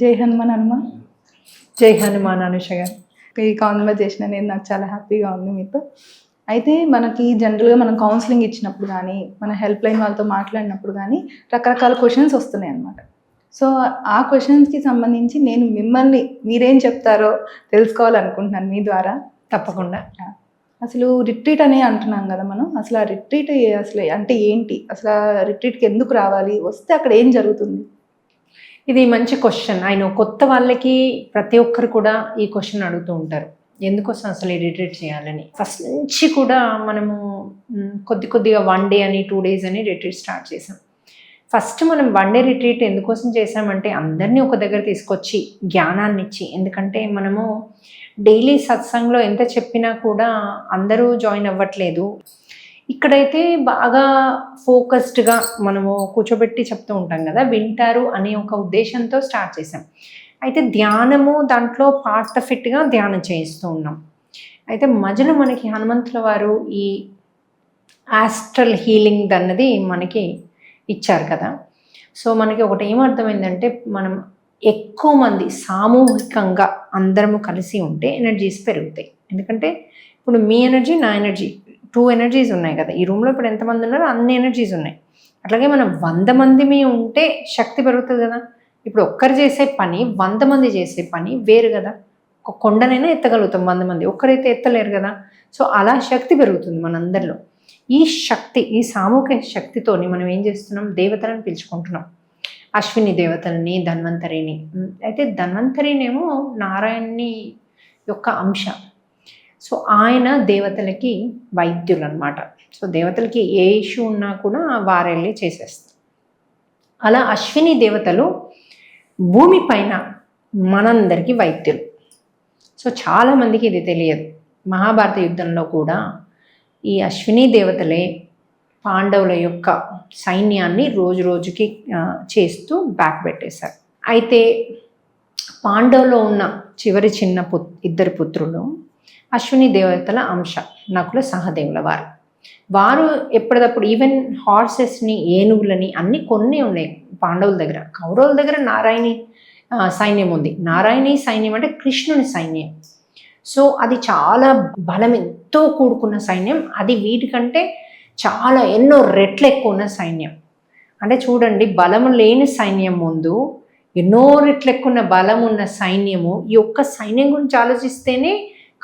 జై హనుమాన్ హనుమ. జై హనుమాన్ అనుష గారు. ఈ కాన్వర్జేషన్ అనేది నాకు చాలా హ్యాపీగా ఉంది మీతో. అయితే మనకి జనరల్గా మనం కౌన్సిలింగ్ ఇచ్చినప్పుడు కానీ మన హెల్ప్ లైన్ వాళ్ళతో మాట్లాడినప్పుడు కానీ రకరకాల క్వశ్చన్స్ వస్తున్నాయి అన్నమాట. సో ఆ క్వశ్చన్స్కి సంబంధించి నేను మిమ్మల్ని మీరేం చెప్తారో తెలుసుకోవాలనుకుంటున్నాను మీ ద్వారా. తప్పకుండా. అసలు రిట్రీట్ అని అంటున్నాం కదా మనం. అసలు ఆ రిట్రీట్ అసలు అంటే ఏంటి, అసలు ఆ రిట్రీట్కి ఎందుకు రావాలి, వస్తే అక్కడ ఏం జరుగుతుంది? ఇది మంచి క్వశ్చన్. ఆయన కొత్త వాళ్ళకి ప్రతి ఒక్కరు కూడా ఈ క్వశ్చన్ అడుగుతూ ఉంటారు, ఎందుకోసం అసలు ఈ రిట్రీట్ చేయాలని. ఫస్ట్ నుంచి కూడా మనము కొద్దిగా 1 డే అని 2 days అని రిట్రీట్ స్టార్ట్ చేసాం. ఫస్ట్ మనం 1 day రిట్రీట్ ఎందుకోసం చేసామంటే అందరినీ ఒక దగ్గర తీసుకొచ్చి జ్ఞానాన్ని ఇచ్చి, ఎందుకంటే మనము డైలీ సత్సంగ్లో ఎంత చెప్పినా కూడా అందరూ జాయిన్ అవ్వట్లేదు. ఇక్కడైతే బాగా ఫోకస్డ్గా మనము కూర్చోబెట్టి చెప్తూ ఉంటాం కదా, వింటారు అనే ఒక ఉద్దేశంతో స్టార్ట్ చేసాం. అయితే ధ్యానము దాంట్లో పార్ట్ ఆఫ్ ఇట్గా ధ్యానం చేయిస్తూ ఉన్నాం. అయితే మధ్యలో మనకి హనుమంతుల వారు ఈ ఆస్ట్రల్ హీలింగ్ అన్నది మనకి ఇచ్చారు కదా. సో మనకి ఒకటి ఏమర్థమైందంటే, మనం ఎక్కువ మంది సామూహికంగా అందరము కలిసి ఉంటే ఎనర్జీస్ పెరుగుతాయి. ఎందుకంటే ఇప్పుడు మీ ఎనర్జీ నా ఎనర్జీ 2 ఎనర్జీస్ ఉన్నాయి కదా. ఈ రూమ్లో ఇప్పుడు ఎంతమంది ఉన్నారో అన్ని ఎనర్జీస్ ఉన్నాయి. అట్లాగే మనం 100 మంది ఉంటే శక్తి పెరుగుతుంది కదా. ఇప్పుడు ఒక్కరు చేసే పని 100 మంది చేసే పని వేరు కదా. ఒక కొండనైనా ఎత్తగలుగుతాం 100 మంది, ఒక్కరైతే ఎత్తలేరు కదా. సో అలా శక్తి పెరుగుతుంది మనందరిలో. ఈ శక్తి, ఈ సామూహిక శక్తితోని మనం ఏం చేస్తున్నాం, దేవతలను పిలుచుకుంటున్నాం. అశ్విని దేవతలని, ధన్వంతరిని. అయితే ధన్వంతరినేమో నారాయణుని యొక్క అంశ. సో ఆయన దేవతలకి వైద్యులు అనమాట. సో దేవతలకి ఏ ఇష్యూ ఉన్నా కూడా వారెళ్ళి చేసేస్తారు. అలా అశ్విని దేవతలు భూమి పైన మనందరికీ వైద్యులు. సో చాలామందికి ఇది తెలియదు. మహాభారత యుద్ధంలో కూడా ఈ అశ్విని దేవతలే పాండవుల యొక్క సైన్యాన్ని రోజు రోజుకి చేస్తూ బ్యాక్ పెట్టేశారు. అయితే పాండవులో ఉన్న చివరి చిన్న ఇద్దరు పుత్రులు అశ్విని దేవతల అంశ, నకుల సహదేవుల వారు. వారు ఎప్పటికప్పుడు ఈవెన్ హార్సెస్ని, ఏనుగులని అన్నీ కొన్ని ఉన్నాయి పాండవుల దగ్గర. కౌరవుల దగ్గర నారాయణి సైన్యం ఉంది. నారాయణి సైన్యం అంటే కృష్ణుని సైన్యం. సో అది చాలా బలం, ఎంతో కూడుకున్న సైన్యం. అది వీటికంటే చాలా ఎన్నో రెట్లు ఎక్కువ ఉన్న సైన్యం. అంటే చూడండి, బలము లేని సైన్యం ముందు ఎన్నో రెట్లు ఎక్కువ బలం ఉన్న సైన్యము. ఈ ఒక్క సైన్యం గురించి ఆలోచిస్తేనే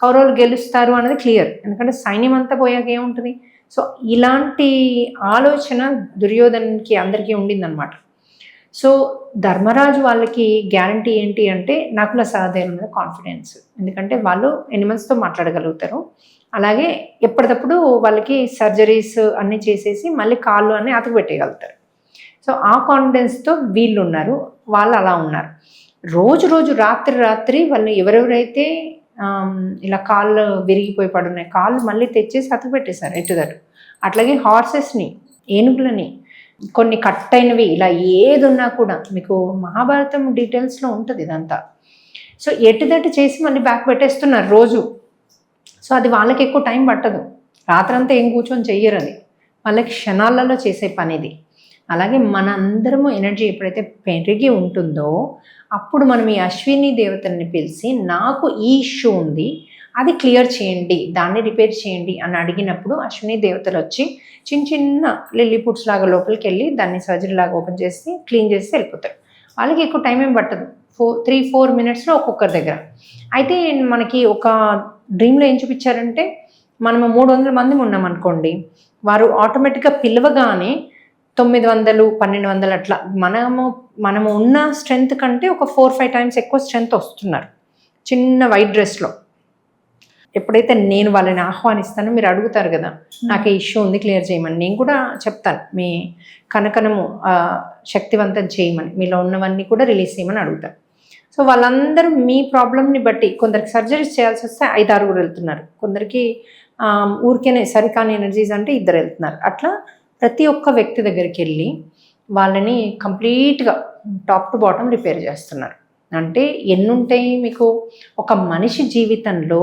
కౌరవులు గెలుస్తారు అనేది క్లియర్. ఎందుకంటే సైన్యం అంతా పోయాక ఏముంటుంది. సో ఇలాంటి ఆలోచన దుర్యోధనకి అందరికీ ఉండిందనమాట. సో ధర్మరాజు వాళ్ళకి గ్యారంటీ ఏంటి అంటే నకుల సహదేవుల మీద కాన్ఫిడెన్స్. ఎందుకంటే వాళ్ళు ఎనిమల్స్తో మాట్లాడగలుగుతారు. అలాగే ఎప్పటికప్పుడు వాళ్ళకి సర్జరీస్ అన్నీ చేసేసి మళ్ళీ కాళ్ళు అన్నీ అతుకు పెట్టేయగలుగుతారు. సో ఆ కాన్ఫిడెన్స్తో వీళ్ళు ఉన్నారు, వాళ్ళు అలా ఉన్నారు. రోజు రాత్రి వాళ్ళు ఎవరెవరైతే ఇలా కాళ్ళు విరిగిపోయి పడున్నాయి, కాళ్ళు మళ్ళీ తెచ్చేసి అతుకు పెట్టేశారు ఎటుదటు. అట్లాగే హార్సెస్ని, ఏనుగులని, కొన్ని కట్ అయినవి, ఇలా ఏది ఉన్నా కూడా మీకు మహాభారతం డీటెయిల్స్లో ఉంటుంది ఇదంతా. సో ఎటుదటు చేసి మళ్ళీ బ్యాక్ పెట్టేస్తున్నారు రోజు. సో అది వాళ్ళకి ఎక్కువ టైం పట్టదు, రాత్రంతా ఏం కూర్చొని చెయ్యరు, అది వాళ్ళకి క్షణాలలో చేసే పని ఇది. అలాగే మన అందరము ఎనర్జీ ఎప్పుడైతే పెరిగి ఉంటుందో అప్పుడు మనం ఈ అశ్విని దేవతల్ని పిలిచి, నాకు ఈ ఇష్యూ ఉంది, అది క్లియర్ చేయండి, దాన్ని రిపేర్ చేయండి అని అడిగినప్పుడు అశ్విని దేవతలు వచ్చి చిన్న లిల్లీపుట్స్ లాగా లోపలికి వెళ్ళి దాన్ని సర్జరీ లాగా ఓపెన్ చేసి క్లీన్ చేసి వెళ్ళిపోతారు. వాళ్ళకి ఎక్కువ టైం ఏం పట్టదు, 3-4 minutesలో ఒక్కొక్కరి దగ్గర. అయితే మనకి ఒక డ్రీమ్లో ఏం చూపించారంటే, మనము 300 మంది ఉన్నాం అనుకోండి, వారు ఆటోమేటిక్గా పిలవగానే 900, 1200 అట్లా మనము ఉన్న స్ట్రెంగ్త్ కంటే ఒక 4-5 times ఎక్కువ స్ట్రెంగ్త్ వస్తున్నారు చిన్న వైట్ డ్రెస్లో. ఎప్పుడైతే నేను వాళ్ళని ఆహ్వానిస్తానో, మీరు అడుగుతారు కదా నాకు ఈ ఇష్యూ ఉంది క్లియర్ చేయమని, నేను కూడా చెప్తాను మీ కనకనము శక్తివంతం చేయమని, మీలో ఉన్నవన్నీ కూడా రిలీజ్ చేయమని అడుగుతాను. సో వాళ్ళందరూ మీ ప్రాబ్లమ్ని బట్టి, కొందరికి సర్జరీస్ చేయాల్సి వస్తే 5-6 వెళ్తున్నారు, కొందరికి ఊరికేనే సరికాని ఎనర్జీస్ అంటే 2 వెళ్తున్నారు. అట్లా ప్రతి ఒక్క వ్యక్తి దగ్గరికి వెళ్ళి వాళ్ళని కంప్లీట్గా టాప్ టు బాటమ్ రిపేర్ చేస్తున్నారు. అంటే ఎన్నుంటాయి మీకు, ఒక మనిషి జీవితంలో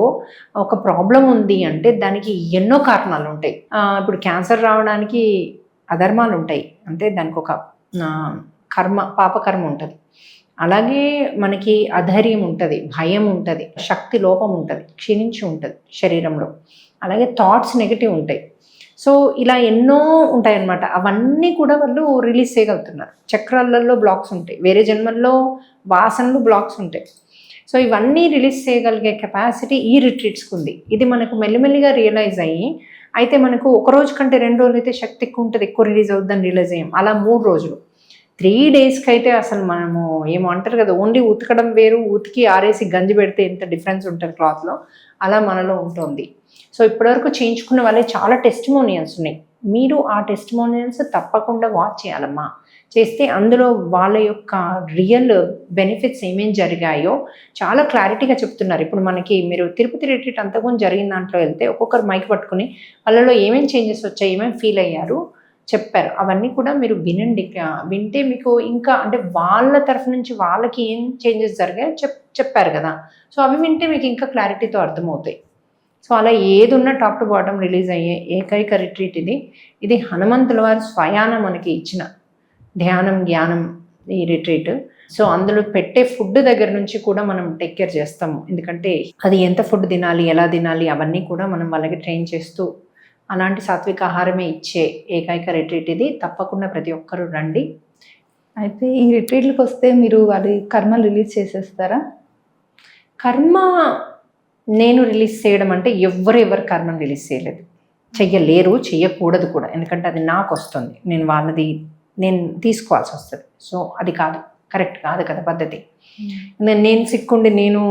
ఒక ప్రాబ్లం ఉంది అంటే దానికి ఎన్నో కారణాలు ఉంటాయి. ఇప్పుడు క్యాన్సర్ రావడానికి అధర్మాలు ఉంటాయి, అంటే దానికి ఒక కర్మ, పాపకర్మ ఉంటుంది. అలాగే మనకి అధైర్యం ఉంటుంది, భయం ఉంటుంది, శక్తి లోపం ఉంటుంది, క్షీణించి ఉంటుంది శరీరంలో. అలాగే థాట్స్ నెగిటివ్ ఉంటాయి. సో ఇలా ఎన్నో ఉంటాయి అన్నమాట. అవన్నీ కూడా వాళ్ళు రిలీజ్ చేయగలుగుతున్నారు. చక్రాలలో బ్లాక్స్ ఉంటాయి, వేరే జన్మల్లో వాసనలు బ్లాక్స్ ఉంటాయి. సో ఇవన్నీ రిలీజ్ చేయగలిగే కెపాసిటీ ఈ రిట్రీట్స్కి ఉంది. ఇది మనకు మెల్లిమెల్లిగా రియలైజ్ అయ్యి, అయితే మనకు ఒక రోజు కంటే 2 రోజులు అయితే శక్తి ఎక్కువ ఉంటుంది, ఎక్కువ రిలీజ్ అవుతుందని రియలైజ్ అయ్యాం. అలా 3 రోజులు 3 డేస్కి అయితే అసలు మనము ఏమో అంటారు కదా, ఓన్లీ ఉతకడం వేరు, ఉతికి ఆరేసి గంజి పెడితే ఎంత డిఫరెన్స్ ఉంటుంది క్లాత్లో, అలా మనలో ఉంటుంది. సో ఇప్పటివరకు చేయించుకున్న వాళ్ళే చాలా టెస్టిమోనియల్స్ ఉన్నాయి. మీరు ఆ టెస్టిమోనియల్స్ తప్పకుండా వాచ్ చేయాలమ్మా. చేస్తే అందులో వాళ్ళ యొక్క రియల్ బెనిఫిట్స్ ఏమేమి జరిగాయో చాలా క్లారిటీగా చెప్తున్నారు. ఇప్పుడు మనకి మీరు తిరుపతి రిట్రీట్ అంతకుముందు జరిగిన దాంట్లో వెళ్తే ఒక్కొక్కరు మైక్ పట్టుకుని వాళ్ళలో ఏమేమి చేంజెస్ వచ్చాయి, ఏమేమి ఫీల్ అయ్యారు చెప్పారు. అవన్నీ కూడా మీరు వినండి. వింటే మీకు ఇంకా అంటే వాళ్ళ తరఫు నుంచి వాళ్ళకి ఏం చేంజెస్ జరిగాయో చెప్పారు కదా. సో అవి వింటే మీకు ఇంకా క్లారిటీతో అర్థమవుతాయి. సో అలా ఏదున్నా టాప్ టు బాటమ్ రిలీజ్ అయ్యే ఏకైక రిట్రీట్ ఇది. ఇది హనుమంతుల వారు స్వయాన మనకి ఇచ్చిన ధ్యానం జ్ఞానం ఈ రిట్రీట్. సో అందులో పెట్టే ఫుడ్ దగ్గర నుంచి కూడా మనం టేక్ కేర్ చేస్తాము. ఎందుకంటే అది ఎంత ఫుడ్ తినాలి, ఎలా తినాలి, అవన్నీ కూడా మనం వాళ్ళకి ట్రైన్ చేస్తూ అలాంటి సాత్విక ఆహారమే ఇచ్చే ఏకైక రిట్రీట్ ఇది. తప్పకుండా ప్రతి ఒక్కరూ రండి. అయితే ఈ రిట్రీట్లకు వస్తే మీరు వారి కర్మలు రిలీజ్ చేసేస్తారా? కర్మ నేను రిలీజ్ చేయడం అంటే ఎవరు కర్మను రిలీజ్ చేయలేదు, చెయ్యలేరు, చెయ్యకూడదు కూడా. ఎందుకంటే అది నాకు వస్తుంది, నేను వాళ్ళది నేను తీసుకోవాల్సి వస్తుంది. సో అది కాదు, కరెక్ట్ కాదు కదా పద్ధతి. నేను సిక్కుండి నేను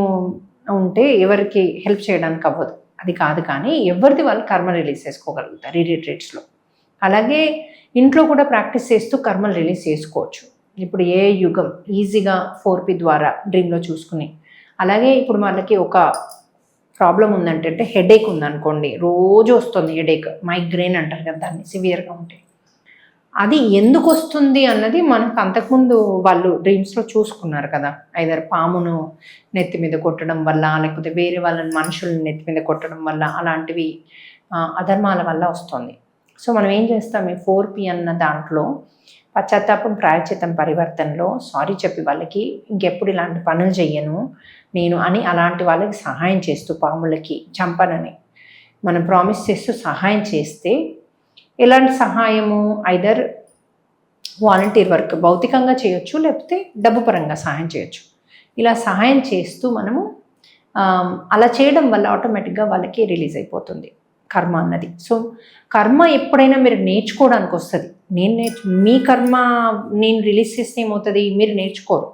ఉంటే ఎవరికి హెల్ప్ చేయడానికి అవ్వదు, అది కాదు. కానీ ఎవరిది వాళ్ళు కర్మ రిలీజ్ చేసుకోగలుగుతారు ఈ రిట్రీట్స్లో. అలాగే ఇంట్లో కూడా ప్రాక్టీస్ చేస్తూ కర్మలు రిలీజ్ చేసుకోవచ్చు. ఇప్పుడు ఏ యుగం ఈజీగా 4P ద్వారా డ్రీమ్లో చూసుకుని. అలాగే ఇప్పుడు వాళ్ళకి ఒక ప్రాబ్లం ఉందంటే హెడేక్ ఉందనుకోండి, రోజు వస్తుంది హెడేక్, మైగ్రేన్ అంటారు కదా దాన్ని, సివియర్గా ఉంటే. అది ఎందుకు వస్తుంది అన్నది మనకు అంతకుముందు వాళ్ళు డ్రీమ్స్లో చూసుకున్నారు కదా. ఐదర్ పామును నెత్తి మీద కొట్టడం వల్ల, లేకపోతే వేరే వాళ్ళని మనుషులను నెత్తి మీద కొట్టడం వల్ల, అలాంటివి అధర్మాల వల్ల వస్తుంది. సో మనం ఏం చేస్తాం, ఈ 4P అన్న దాంట్లో పశ్చాత్తాపం ప్రాయశ్చిత్తం పరివర్తనలో సారీ చెప్పి వాళ్ళకి ఇంకెప్పుడు ఇలాంటి పనులు చెయ్యను నేను అని అలాంటి వాళ్ళకి సహాయం చేస్తూ, పాములకి చంపనని మనం ప్రామిస్ చేస్తూ సహాయం చేస్తే, ఎలాంటి సహాయము, ఐదర్ వాలంటీర్ వర్క్ భౌతికంగా చేయొచ్చు, లేకపోతే డబ్బు పరంగా సహాయం చేయొచ్చు. ఇలా సహాయం చేస్తూ మనము అలా చేయడం వల్ల ఆటోమేటిక్గా వాళ్ళకి రిలీజ్ అయిపోతుంది కర్మ అన్నది. సో కర్మ ఎప్పుడైనా మీరు నేర్చుకోవడానికి వస్తుంది. మీ కర్మ నేను రిలీజ్ చేస్తే ఏమవుతుంది, మీరు నేర్చుకోరు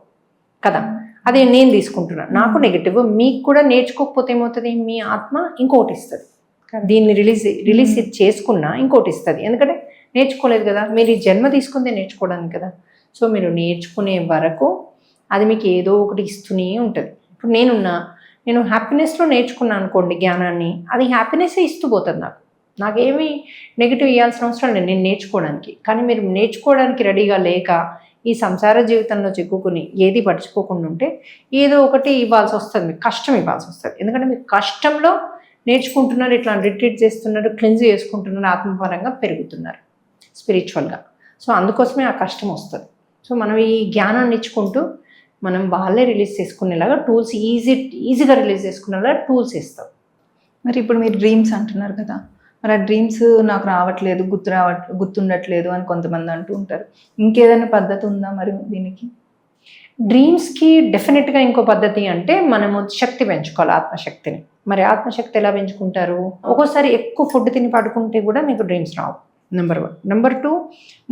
కదా. అదే నేను తీసుకుంటున్నాను, నాకు నెగిటివ్, మీకు కూడా నేర్చుకోకపోతే ఏమవుతుంది, మీ ఆత్మ ఇంకోటి ఇస్తుంది. దీన్ని రిలీజ్ చేసుకున్నా ఇంకోటి ఇస్తుంది. ఎందుకంటే నేర్చుకోలేదు కదా, మీరు ఈ జన్మ తీసుకుందే నేర్చుకోవడానికి కదా. సో మీరు నేర్చుకునే వరకు అది మీకు ఏదో ఒకటి ఇస్తూనే ఉంటుంది. ఇప్పుడు నేను హ్యాపీనెస్లో నేర్చుకున్నాను అనుకోండి జ్ఞానాన్ని, అది హ్యాపీనెస్సే ఇస్తూ పోతుంది నాకేమీ నెగిటివ్ ఇవ్వాల్సిన అవసరం లేదు నేను నేర్చుకోవడానికి. కానీ మీరు నేర్చుకోవడానికి రెడీగా లేక ఈ సంసార జీవితంలో చిక్కుకుని ఏది పట్టించుకోకుండా ఉంటే ఏదో ఒకటి ఇవ్వాల్సి వస్తుంది, మీకు కష్టం ఇవ్వాల్సి వస్తుంది. ఎందుకంటే మీరు కష్టంలో నేర్చుకుంటున్నారు, ఇట్లా రిట్రీట్ చేస్తున్నారు, క్లెన్స్ చేసుకుంటున్నారు, ఆత్మపరంగా పెరుగుతున్నారు స్పిరిచువల్గా. సో అందుకోసమే ఆ కష్టం వస్తుంది. సో మనం ఈ జ్ఞానాన్ని ఇచ్చుకుంటూ మనం వాళ్ళే రిలీజ్ చేసుకునేలాగా టూల్స్ ఈజీగా రిలీజ్ చేసుకునేలాగా టూల్స్ ఇస్తాం. మరి ఇప్పుడు మీరు డ్రీమ్స్ అంటున్నారు కదా, మరి ఆ డ్రీమ్స్ నాకు రావట్లేదు, గుర్తుండట్లేదు అని కొంతమంది అంటూ ఉంటారు. ఇంకేదైనా పద్ధతి ఉందా మరి దీనికి? డ్రీమ్స్కి డెఫినెట్గా ఇంకో పద్ధతి అంటే మనము శక్తి పెంచుకోవాలి, ఆత్మశక్తిని. మరి ఆత్మశక్తి ఎలా పెంచుకుంటారు? ఒక్కోసారి ఎక్కువ ఫుడ్ తిని పడుకుంటే కూడా మీకు డ్రీమ్స్ రావు, నెంబర్ 1. నెంబర్ 2,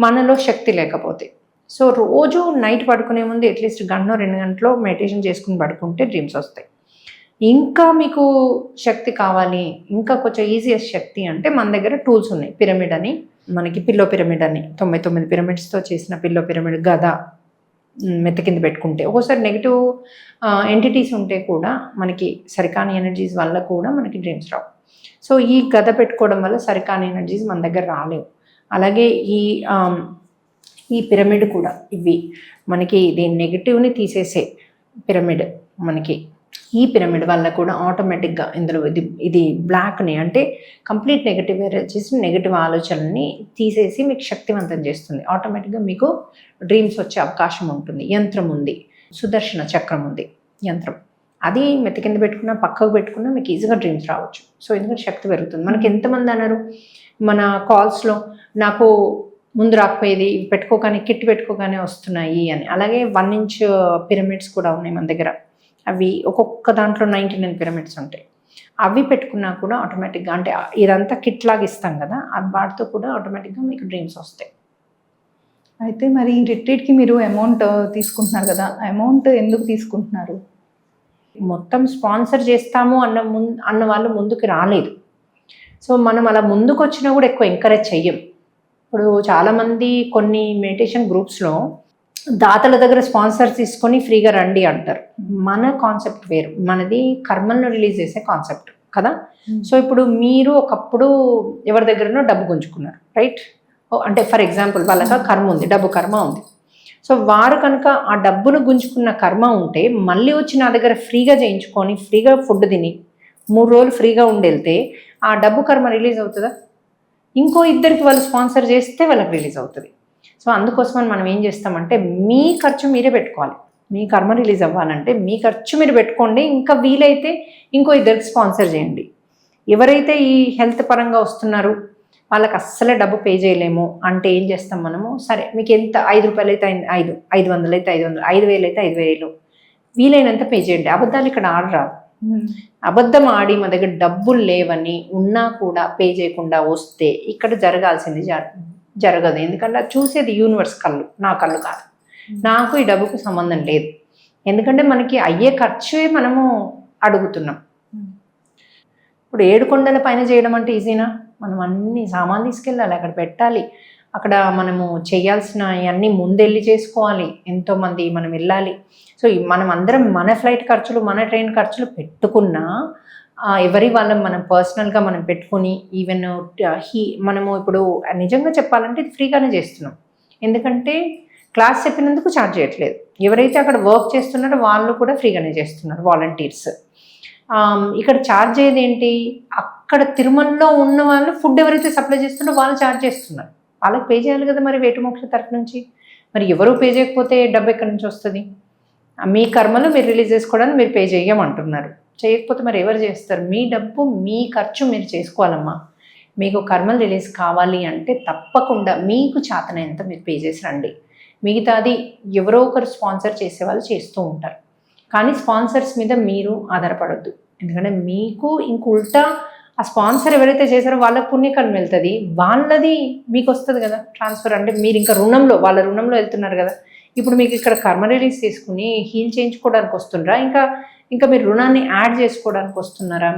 మనలో శక్తి లేకపోతే. సో రోజు నైట్ పడుకునే ముందు అట్లీస్ట్ 1-2 గంటలో మెడిటేషన్ చేసుకుని పడుకుంటే డ్రీమ్స్ వస్తాయి. ఇంకా మీకు శక్తి కావాలి, ఇంకా కొంచెం ఈజియెస్ట్ శక్తి అంటే మన దగ్గర టూల్స్ ఉన్నాయి. పిరమిడ్ అని, మనకి పిల్లో పిరమిడ్ అని 99 పిరమిడ్స్తో చేసిన పిల్లో పిరమిడ్, గద మెత్త కింద పెట్టుకుంటే ఒక్కోసారి నెగిటివ్ ఎంటిటీస్ ఉంటే కూడా మనకి సరికాని ఎనర్జీస్ వల్ల కూడా మనకి డ్రీమ్స్ రావు. సో ఈ గద పెట్టుకోవడం వల్ల సరికాని ఎనర్జీస్ మన దగ్గర రాలేవు. అలాగే ఈ పిరమిడ్ కూడా, ఇవి మనకి ఇది నెగిటివ్ని తీసేసే పిరమిడ్. మనకి ఈ పిరమిడ్ వల్ల కూడా ఆటోమేటిక్గా ఇందులో ఇది బ్లాక్ని అంటే కంప్లీట్ నెగిటివ్ ఎనర్జీస్, నెగిటివ్ ఆలోచనని తీసేసి మీకు శక్తివంతం చేస్తుంది. ఆటోమేటిక్గా మీకు డ్రీమ్స్ వచ్చే అవకాశం ఉంటుంది. యంత్రం ఉంది, సుదర్శన చక్రం ఉంది యంత్రం, అది మెత్త కింద పెట్టుకున్నా పక్కకు పెట్టుకున్నా మీకు ఈజీగా డ్రీమ్స్ రావచ్చు. సో ఎందుకంటే శక్తి పెరుగుతుంది. మనకి ఎంతమంది అన్నారు మన కాల్స్లో, నాకు ముందు రాకపోయేది ఇవి పెట్టుకోగానే కిట్ పెట్టుకోగానే వస్తున్నాయి అని. అలాగే 1 inch పిరమిడ్స్ కూడా ఉన్నాయి మన దగ్గర. అవి ఒక్కొక్క దాంట్లో 99 పిరమిడ్స్ ఉంటాయి. అవి పెట్టుకున్నా కూడా ఆటోమేటిక్గా, అంటే ఇదంతా కిట్ లాగా ఇస్తాం కదా, అది వాటితో కూడా ఆటోమేటిక్గా మీకు డ్రీమ్స్ వస్తాయి. అయితే మరి ఈ రిట్రీట్కి మీరు అమౌంట్ తీసుకుంటున్నారు కదా, అమౌంట్ ఎందుకు తీసుకుంటున్నారు? మొత్తం స్పాన్సర్ చేస్తాము అన్న వాళ్ళు ముందుకు రాలేదు. సో మనం అలా ముందుకు వచ్చినా కూడా ఎక్కువ ఎంకరేజ్ చెయ్యం. ఇప్పుడు చాలామంది కొన్ని మెడిటేషన్ గ్రూప్స్లో దాతల దగ్గర స్పాన్సర్ తీసుకొని ఫ్రీగా రండి అంటారు. మన కాన్సెప్ట్ వేరు, మనది కర్మలను రిలీజ్ చేసే కాన్సెప్ట్ కదా. సో ఇప్పుడు మీరు ఒకప్పుడు ఎవరి దగ్గరనో డబ్బు గుంజుకున్నారు, రైట్? అంటే ఫర్ ఎగ్జాంపుల్ వాళ్ళకి కర్మ ఉంది, డబ్బు కర్మ ఉంది. సో వారు కనుక ఆ డబ్బును గుంజుకున్న కర్మ ఉంటే మళ్ళీ వచ్చి నా దగ్గర ఫ్రీగా చేయించుకొని ఫ్రీగా ఫుడ్ తిని 3 రోజులు ఫ్రీగా ఉండెళ్తే ఆ డబ్బు కర్మ రిలీజ్ అవుతుందా? ఇంకో ఇద్దరికి వాళ్ళు స్పాన్సర్ చేస్తే వాళ్ళకి రిలీజ్ అవుతుంది. సో అందుకోసమని మనం ఏం చేస్తామంటే మీ ఖర్చు మీరే పెట్టుకోవాలి. మీ కర్మ రిలీజ్ అవ్వాలంటే మీ ఖర్చు మీరు పెట్టుకోండి. ఇంకా వీలైతే ఇంకో ఇద్దరికి స్పాన్సర్ చేయండి. ఎవరైతే ఈ హెల్త్ పరంగా వస్తున్నారు వాళ్ళకి అస్సలే డబ్బు పే చేయలేము అంటే ఏం చేస్తాం మనము, సరే మీకు ఎంత 5 రూపాయలు అయితే 5, 500 అయితే 500, 5000 అయితే 5000, వీలైనంత పే చేయండి. అబద్ధాలు ఇక్కడ ఆడరాదు. అబద్ధం ఆడి మా దగ్గర డబ్బులు లేవని ఉన్నా కూడా పే చేయకుండా వస్తే ఇక్కడ జరగాల్సింది జరగదు. ఎందుకంటే అది చూసేది యూనివర్స్ కళ్ళు, నా కళ్ళు కాదు. నాకు ఈ డబ్బుకు సంబంధం లేదు. ఎందుకంటే మనకి అయ్యే ఖర్చే మనము అడుగుతున్నాం. ఇప్పుడు 7 కొండల పైన చేయడం అంటే ఈజీనా? మనం అన్ని సామాన్లు తీసుకెళ్ళాలి, అక్కడ పెట్టాలి, అక్కడ మనము చేయాల్సిన అన్నీ ముందెళ్ళి చేసుకోవాలి. ఎంతోమంది మనం వెళ్ళాలి. సో మనం అందరం మన ఫ్లైట్ ఖర్చులు, మన ట్రైన్ ఖర్చులు పెట్టుకున్నా ఎవరి వాళ్ళం మనం పర్సనల్గా మనం పెట్టుకుని ఈవెన్ మనము ఇప్పుడు నిజంగా చెప్పాలంటే ఇది ఫ్రీగానే చేస్తున్నాం. ఎందుకంటే క్లాస్ చెప్పినందుకు ఛార్జ్ చేయట్లేదు. ఎవరైతే అక్కడ వర్క్ చేస్తున్నారో వాళ్ళు కూడా ఫ్రీగానే చేస్తున్నారు, వాలంటీర్స్. ఇక్కడ ఛార్జ్ అయ్యేది ఏంటి, అక్కడ తిరుమలలో ఉన్న వాళ్ళు ఫుడ్ ఎవరైతే సప్లై చేస్తున్నారో వాళ్ళు ఛార్జ్ చేస్తున్నారు. వాళ్ళకి పే చేయాలి కదా మరి వేటుమోక్ష తరఫు నుంచి. మరి ఎవరు పే చేయకపోతే డబ్బు ఎక్కడి నుంచి వస్తుంది? మీ కర్మలు మీరు రిలీజ్ చేసుకోవడానికి మీరు పే చేయమంటున్నారు. చేయకపోతే మరి ఎవరు చేస్తారు? మీ డబ్బు మీ ఖర్చు మీరు చేసుకోవాలమ్మా. మీకు కర్మలు రిలీజ్ కావాలి అంటే తప్పకుండా మీకు చేతనైనంత మీరు పే చేసి రండి. మిగతాది ఎవరో ఒకరు స్పాన్సర్ చేసే వాళ్ళు చేస్తూ ఉంటారు. కానీ స్పాన్సర్స్ మీద మీరు ఆధారపడద్దు. ఎందుకంటే మీకు ఇంక ఉల్టా ఆ స్పాన్సర్ ఎవరైతే చేశారో వాళ్ళకి పుణ్యకర్మ వెళ్తుంది, వాళ్ళది మీకు వస్తుంది కదా ట్రాన్స్ఫర్. అంటే మీరు ఇంకా రుణంలో, వాళ్ళ రుణంలో వెళ్తున్నారు కదా. ఇప్పుడు మీకు ఇక్కడ కర్మ రిలీజ్ చేసుకుని హీల్ చేయించుకోవడానికి వస్తున్నారా, ఇంకా మీరు రుణాన్ని యాడ్ చేసుకోవడానికి వస్తున్నారా?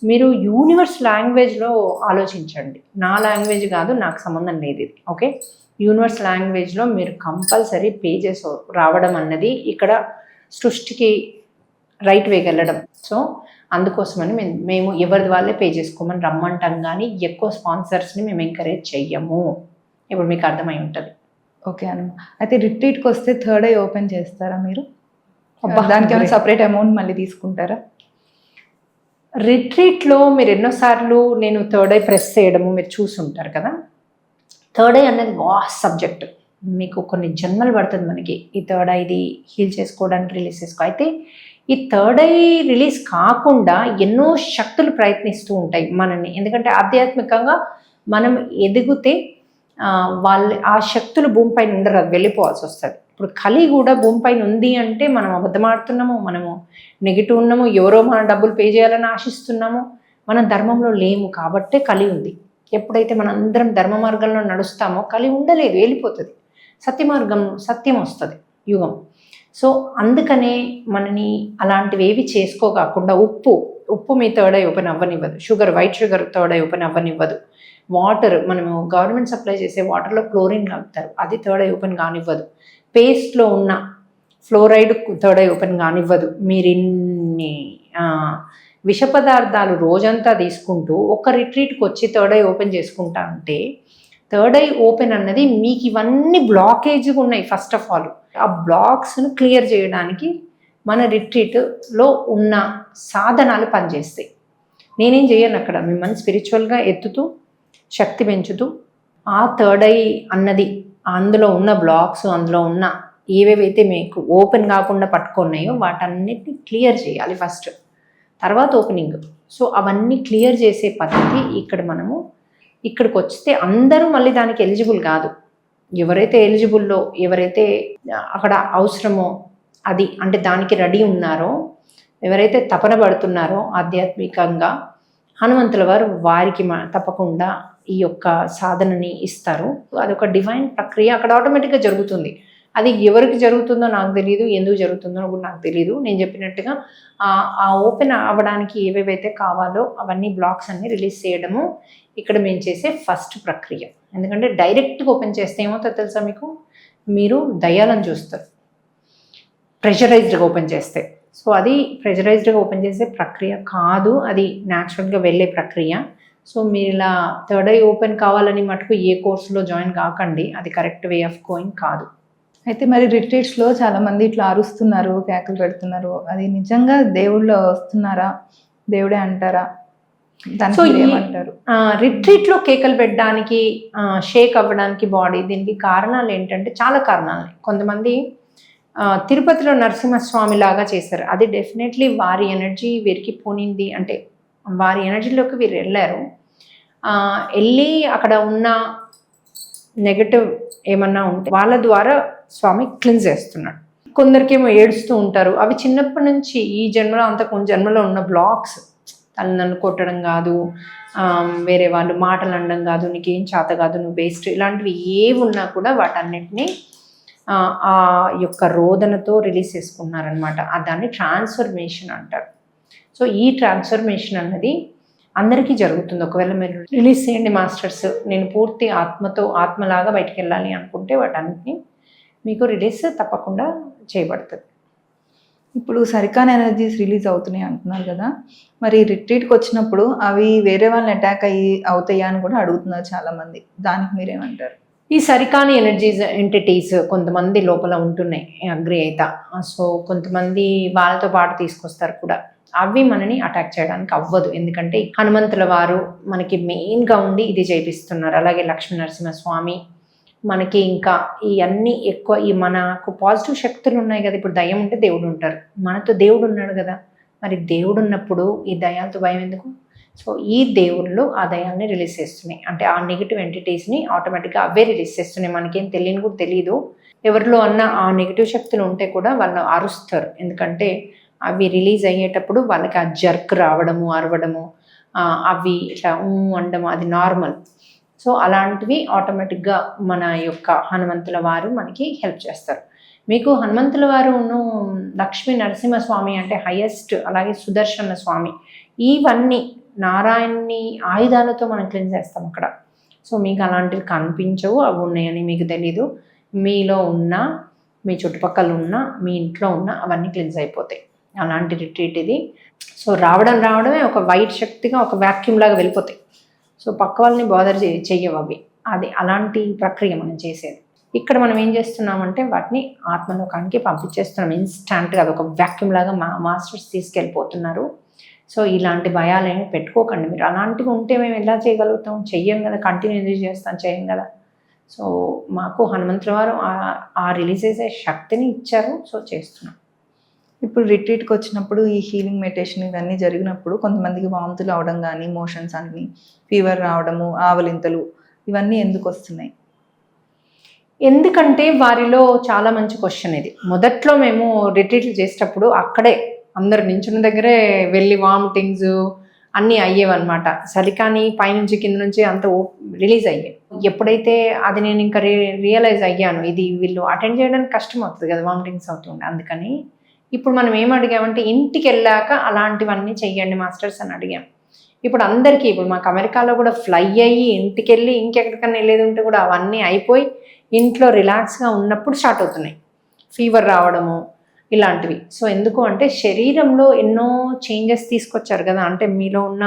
మీరు యూనివర్స్ లాంగ్వేజ్లో ఆలోచించండి. నా లాంగ్వేజ్ కాదు, నాకు సంబంధం లేదు ఇది. ఓకే, యూనివర్స్ లాంగ్వేజ్లో మీరు కంపల్సరీ పే చేసి రావడం అన్నది ఇక్కడ సృష్టికి రైట్ వేకి వెళ్ళడం. సో అందుకోసమని మేము ఎవరిది వాళ్ళే పే చేసుకోమని రమ్మంటాం, కానీ ఎక్కువ స్పాన్సర్స్ని మేము ఎంకరేజ్ చెయ్యము. ఇప్పుడు మీకు అర్థమై ఉంటుంది. ఓకే అన్న. అయితే రిట్రీట్కి వస్తే 3rd ఐ ఓపెన్ చేస్తారా మీరు? దానికి ఏమైనా సపరేట్ అమౌంట్ మళ్ళీ తీసుకుంటారా? రిట్రీట్లో మీరు ఎన్నోసార్లు నేను 3rd ఐ ప్రెస్ చేయడము మీరు చూసుంటారు కదా. 3rd ఐ అనేది వాస్ట్ సబ్జెక్ట్. మీకు కొన్ని జన్మలు పడుతుంది మనకి ఈ 3rd ఐది హీల్ చేసుకోవడానికి, రిలీజ్ చేసుకో. అయితే ఈ 3rd ఐ రిలీజ్ కాకుండా ఎన్నో శక్తులు ప్రయత్నిస్తూ ఉంటాయి మనల్ని. ఎందుకంటే ఆధ్యాత్మికంగా మనం ఎదిగితే ఆ శక్తులు భూమిపైన ఉండరు, అది వెళ్ళిపోవాల్సి వస్తుంది. ఇప్పుడు కలి కూడా భూమిపైన ఉంది అంటే మనం అబద్ధమాడుతున్నాము, మనము నెగిటివ్ ఉన్నాము, ఎవరో మన డబ్బులు పే చేయాలని ఆశిస్తున్నాము, మనం ధర్మంలో లేము కాబట్టే కలి ఉంది. ఎప్పుడైతే మనం అందరం ధర్మ మార్గంలో నడుస్తామో కలి ఉండలేదు, వెళ్ళిపోతుంది. సత్య మార్గం, సత్యం వస్తుంది, యుగం. సో అందుకనే మనని అలాంటివి ఏవి చేసుకోకాకుండా ఉప్పు మీ 3rd ఐ ఓపెన్ అవ్వనివ్వదు. Sugar, white sugar 3rd eye open అవ్వనివ్వదు. వాటర్, మనము గవర్నమెంట్ సప్లై చేసే వాటర్లో క్లోరిన్ కలుపుతారు, అది 3rd ఐ ఓపెన్ కానివ్వదు. పేస్ట్లో ఉన్న ఫ్లోరైడ్ 3rd ఐ ఓపెన్ కానివ్వదు. మీరు ఇన్ని విష పదార్థాలు రోజంతా తీసుకుంటూ ఒక రిట్రీట్కి వచ్చి 3rd ఐ ఓపెన్ చేసుకుంటా అంటే 3rd ఐ ఓపెన్ అన్నది మీకు ఇవన్నీ బ్లాకేజ్గా ఉన్నాయి. ఫస్ట్ ఆఫ్ ఆల్ ఆ బ్లాక్స్ను క్లియర్ చేయడానికి మన రిట్రీట్లో ఉన్న సాధనాలు పనిచేస్తాయి. నేనేం చేయను అక్కడ, మిమ్మల్ని స్పిరిచువల్గా ఎత్తుతూ శక్తి పెంచుతూ ఆ 3rd ఐ అన్నది, అందులో ఉన్న బ్లాక్స్, అందులో ఉన్న ఏవేవైతే మీకు ఓపెన్ కాకుండా పట్టుకున్నాయో వాటన్నిటిని క్లియర్ చేయాలి ఫస్ట్, తర్వాత ఓపెనింగ్. సో అవన్నీ క్లియర్ చేసే పద్ధతి ఇక్కడ మనము ఇక్కడికి వస్తే అందరూ మళ్ళీ దానికి ఎలిజిబుల్ కాదు. ఎవరైతే ఎలిజిబుల్లో, ఎవరైతే అక్కడ అవసరమో అది అంటే దానికి రెడీ ఉన్నారో, ఎవరైతే తపన పడుతున్నారో ఆధ్యాత్మికంగా, హనుమంతుల వారు వారికి తప్పకుండా ఈ యొక్క సాధనని ఇస్తారు. అదొక డివైన్ ప్రక్రియ అక్కడ ఆటోమేటిక్గా జరుగుతుంది. అది ఎవరికి జరుగుతుందో నాకు తెలియదు, ఎందుకు జరుగుతుందో కూడా నాకు తెలియదు. నేను చెప్పినట్టుగా ఆ ఓపెన్ అవ్వడానికి ఏవేవైతే కావాలో అవన్నీ బ్లాక్స్ అన్ని రిలీజ్ చేయడము ఇక్కడ మేము చేసే ఫస్ట్ ప్రక్రియ. ఎందుకంటే డైరెక్ట్గా ఓపెన్ చేస్తే ఏమవుతుందో తెలుసా మీకు, మీరు దయ్యాలను చూస్తారు ప్రెషరైజ్డ్గా ఓపెన్ చేస్తే. సో అది ప్రెషరైజ్డ్గా ఓపెన్ చేసే ప్రక్రియ కాదు, అది న్యాచురల్గా వెళ్ళే ప్రక్రియ. సో మీరు ఇలా థర్డ్ ఐ ఓపెన్ కావాలని మటుకు ఏ కోర్సులో జాయిన్ కాకండి, అది కరెక్ట్ వే ఆఫ్ గోయింగ్ కాదు. అయితే మరి రిట్రీట్స్లో చాలామంది ఇట్లా అరుస్తున్నారు, కేకలు పెడుతున్నారు, అది నిజంగా దేవుళ్ళు వస్తున్నారా, దేవుడే అంటారా? సో ఏమంటారు? రిట్రీట్లో కేకలు పెట్టడానికి, షేక్ అవ్వడానికి బాడీ, దీనికి కారణాలు ఏంటంటే చాలా కారణాలు. కొంతమంది తిరుపతిలో నరసింహస్వామి లాగా చేశారు, అది డెఫినెట్లీ వారి ఎనర్జీ వీరికి పోనింది, అంటే వారి ఎనర్జీలోకి వీరు వెళ్ళారు. వెళ్ళి అక్కడ ఉన్న నెగటివ్ ఏమన్నా ఉంటే వాళ్ళ ద్వారా స్వామి క్లీన్స్ చేస్తున్నాడు. కొందరికేమో ఏడుస్తూ ఉంటారు, అవి చిన్నప్పటి నుంచి ఈ జన్మలో అంతకు జన్మలో ఉన్న బ్లాక్స్. తను నన్ను కొట్టడం కాదు, వేరే వాళ్ళు మాటలు అనడం కాదు, నీకేం చేత కాదు, నువ్వు బేస్ట్, ఇలాంటివి ఏవి ఉన్నా కూడా వాటన్నిటినీ ఆ యొక్క రోదనతో రిలీజ్ చేసుకున్నారనమాట. దాన్ని ట్రాన్స్ఫర్మేషన్ అంటారు. సో ఈ ట్రాన్స్ఫర్మేషన్ అన్నది అందరికీ జరుగుతుంది. ఒకవేళ మీరు రిలీజ్ చేయండి మాస్టర్స్, నేను పూర్తి ఆత్మలాగా బయటికి వెళ్ళాలి అనుకుంటే వాటన్నిటిని మీకు రిలీజ్ తప్పకుండా చేయబడుతుంది. ఇప్పుడు సరికాని ఎనర్జీస్ రిలీజ్ అవుతున్నాయి అంటున్నారు కదా, మరి రిట్రీట్కి వచ్చినప్పుడు అవి వేరే వాళ్ళని అటాక్ అవుతాయా అని కూడా అడుగుతున్నారు చాలామంది, దానికి మీరేమంటారు? ఈ సరికాని ఎనర్జీస్ ఎంటిటీస్ కొంతమంది లోపల ఉంటున్నాయి, అగ్రి అవుతా. సో కొంతమంది వాళ్ళతో పాటు తీసుకొస్తారు కూడా, అవి మనని అటాక్ చేయడానికి అవ్వదు. ఎందుకంటే హనుమంతుల వారు మనకి మెయిన్గా ఉండి ఇది చేపిస్తున్నారు. అలాగే లక్ష్మీ నరసింహస్వామి మనకి, ఇంకా ఈ అన్నీ ఎక్కువ ఈ మనకు పాజిటివ్ శక్తులు ఉన్నాయి కదా. ఇప్పుడు దయ్యం ఉంటే దేవుడు ఉంటారు, మనతో దేవుడు ఉన్నాడు కదా. మరి దేవుడు ఉన్నప్పుడు ఈ దయాలతో భయం ఎందుకు? సో ఈ దేవుళ్ళు ఆ దయాల్ని రిలీజ్ చేస్తున్నాయి, అంటే ఆ నెగిటివ్ ఎంటిటీస్ని ఆటోమేటిక్గా అవే రిలీజ్ చేస్తున్నాయి. మనకేం తెలియని కూడా తెలియదు. ఎవరిలో అన్న ఆ నెగిటివ్ శక్తులు ఉంటే కూడా వాళ్ళు అరుస్తారు, ఎందుకంటే అవి రిలీజ్ అయ్యేటప్పుడు వాళ్ళకి ఆ జర్క్ రావడము, అరవడము, అవి ఇట్లా అనడము అది నార్మల్. సో అలాంటివి ఆటోమేటిక్గా మన యొక్క హనుమంతుల వారు మనకి హెల్ప్ చేస్తారు. మీకు హనుమంతుల వారు లక్ష్మీ నరసింహస్వామి అంటే హైయెస్ట్, అలాగే సుదర్శన స్వామి, ఇవన్నీ నారాయణని ఆయుధాలతో మనం క్లీన్ చేస్తాం అక్కడ. సో మీకు అలాంటివి కనిపించవు, అవి ఉన్నాయని మీకు తెలీదు. మీలో ఉన్న, మీ చుట్టుపక్కల ఉన్న, మీ ఇంట్లో ఉన్న అవన్నీ క్లీన్స్ అయిపోతాయి. అలాంటి రిట్రీట్ ఇది. సో రావడమే ఒక వైట్ శక్తిగా ఒక వ్యాక్యూమ్ లాగా వెళ్ళిపోతాయి. సో పక్క వాళ్ళని బాదర్ చెయ్యవు అవి. అది అలాంటి ప్రక్రియ మనం చేసేది. ఇక్కడ మనం ఏం చేస్తున్నామంటే వాటిని ఆత్మలోకానికి పంపించేస్తున్నాం ఇన్స్టాంట్గా. అది ఒక వ్యాక్యూమ్ లాగా మాస్టర్స్ తీసుకెళ్ళిపోతున్నారు. సో ఇలాంటి భయాలు ఏమి పెట్టుకోకండి మీరు. అలాంటివి ఉంటే మేము ఎలా చేయగలుగుతాం? చెయ్యం కదా, కంటిన్యూ చేస్తాం, చేయం కదా. సో మాకు హనుమంతుల వారు ఆ రిలీజ్ చేసే శక్తిని ఇచ్చారు, సో చేస్తున్నాం. ఇప్పుడు రిట్రీట్కి వచ్చినప్పుడు ఈ హీలింగ్ మెడిటేషన్ ఇవన్నీ జరిగినప్పుడు కొంతమందికి వాంతులు అవడం కానీ, మోషన్స్ అన్ని, ఫీవర్ రావడము, ఆవలింతలు, ఇవన్నీ ఎందుకు వస్తున్నాయి? ఎందుకంటే వారిలో చాలా మంచి క్వశ్చన్ ఇది. మొదట్లో మేము రిట్రీట్లు చేసేటప్పుడు అక్కడే అందరు నించున్న దగ్గరే వెళ్ళి వామిటింగ్స్ అన్నీ అయ్యేవన్నమాట. సరికాని పైనుంచి కింద నుంచి అంత రిలీజ్ అయ్యాయి. ఎప్పుడైతే అది నేను ఇంకా రియలైజ్ అయ్యాను, ఇది వీళ్ళు అటెండ్ చేయడానికి కష్టం అవుతుంది కదా, వామిటింగ్స్ అవుతుండే. అందుకని ఇప్పుడు మనం ఏం అడిగామంటే ఇంటికి వెళ్ళాక అలాంటివన్నీ చెయ్యండి మాస్టర్స్ అని అడిగాం. ఇప్పుడు అందరికీ, ఇప్పుడు మాకు అమెరికాలో కూడా ఫ్లై అయ్యి ఇంటికి వెళ్ళి ఇంకెక్కడికన్నా వెళ్ళేది ఉంటే కూడా అవన్నీ అయిపోయి ఇంట్లో రిలాక్స్గా ఉన్నప్పుడు స్టార్ట్ అవుతున్నాయి ఫీవర్ రావడము ఇలాంటివి. సో ఎందుకు అంటే శరీరంలో ఎన్నో చేంజెస్ తీసుకొచ్చారు కదా. అంటే మీలో ఉన్న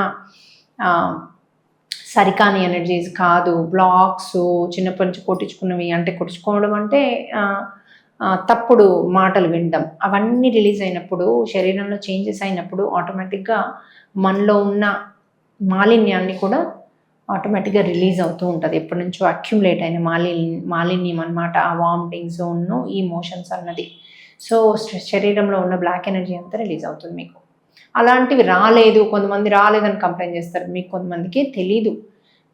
సరికాని ఎనర్జీస్ కాదు, బ్లాక్స్, చిన్నప్పటి నుంచి కొట్టించుకున్నవి, అంటే కొట్టించుకోవడం అంటే తప్పుడు మాటలు వినడం, అవన్నీ రిలీజ్ అయినప్పుడు, శరీరంలో చేంజెస్ అయినప్పుడు ఆటోమేటిక్గా మనలో ఉన్న మాలిన్యాన్ని కూడా ఆటోమేటిక్గా రిలీజ్ అవుతూ ఉంటుంది. ఎప్పటి నుంచో అక్యుములేట్ అయిన మాలిన్యం అనమాట, ఆ వామిటింగ్ జోన్ను, ఈ మోషన్స్ అన్నది. సో శరీరంలో ఉన్న బ్లాక్ ఎనర్జీ అంతా రిలీజ్ అవుతుంది మీకు. అలాంటివి రాలేదు, కొంతమంది రాలేదని కంప్లైంట్ చేస్తారు, మీకు కొంతమందికి తెలీదు,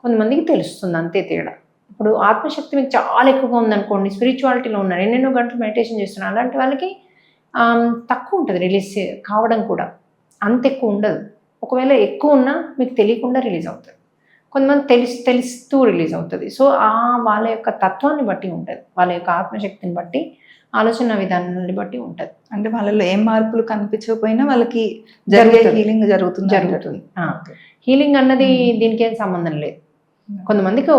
కొంతమందికి తెలుస్తుంది, అంతే తేడా. ఇప్పుడు ఆత్మశక్తి మీకు చాలా ఎక్కువగా ఉందనుకోండి, స్పిరిచువాలిటీలో ఉన్నారు, ఎన్నెన్నో గంటలు మెడిటేషన్ చేస్తున్నారు, అలాంటి వాళ్ళకి తక్కువ ఉంటుంది రిలీజ్ కావడం కూడా, అంత ఎక్కువ ఉండదు. ఒకవేళ ఎక్కువ ఉన్నా మీకు తెలియకుండా రిలీజ్ అవుతుంది, కొంతమంది తెలుస్తూ రిలీజ్ అవుతుంది. సో వాళ్ళ యొక్క తత్వాన్ని బట్టి ఉంటుంది, వాళ్ళ యొక్క ఆత్మశక్తిని బట్టి, ఆలోచన విధానాన్ని బట్టి ఉంటుంది. అంటే వాళ్ళలో ఏం మార్పులు కనిపించకపోయినా వాళ్ళకి జరిగే హీలింగ్ జరుగుతుంది. హీలింగ్ అన్నది దీనికి ఏం సంబంధం లేదు. కొంతమందికి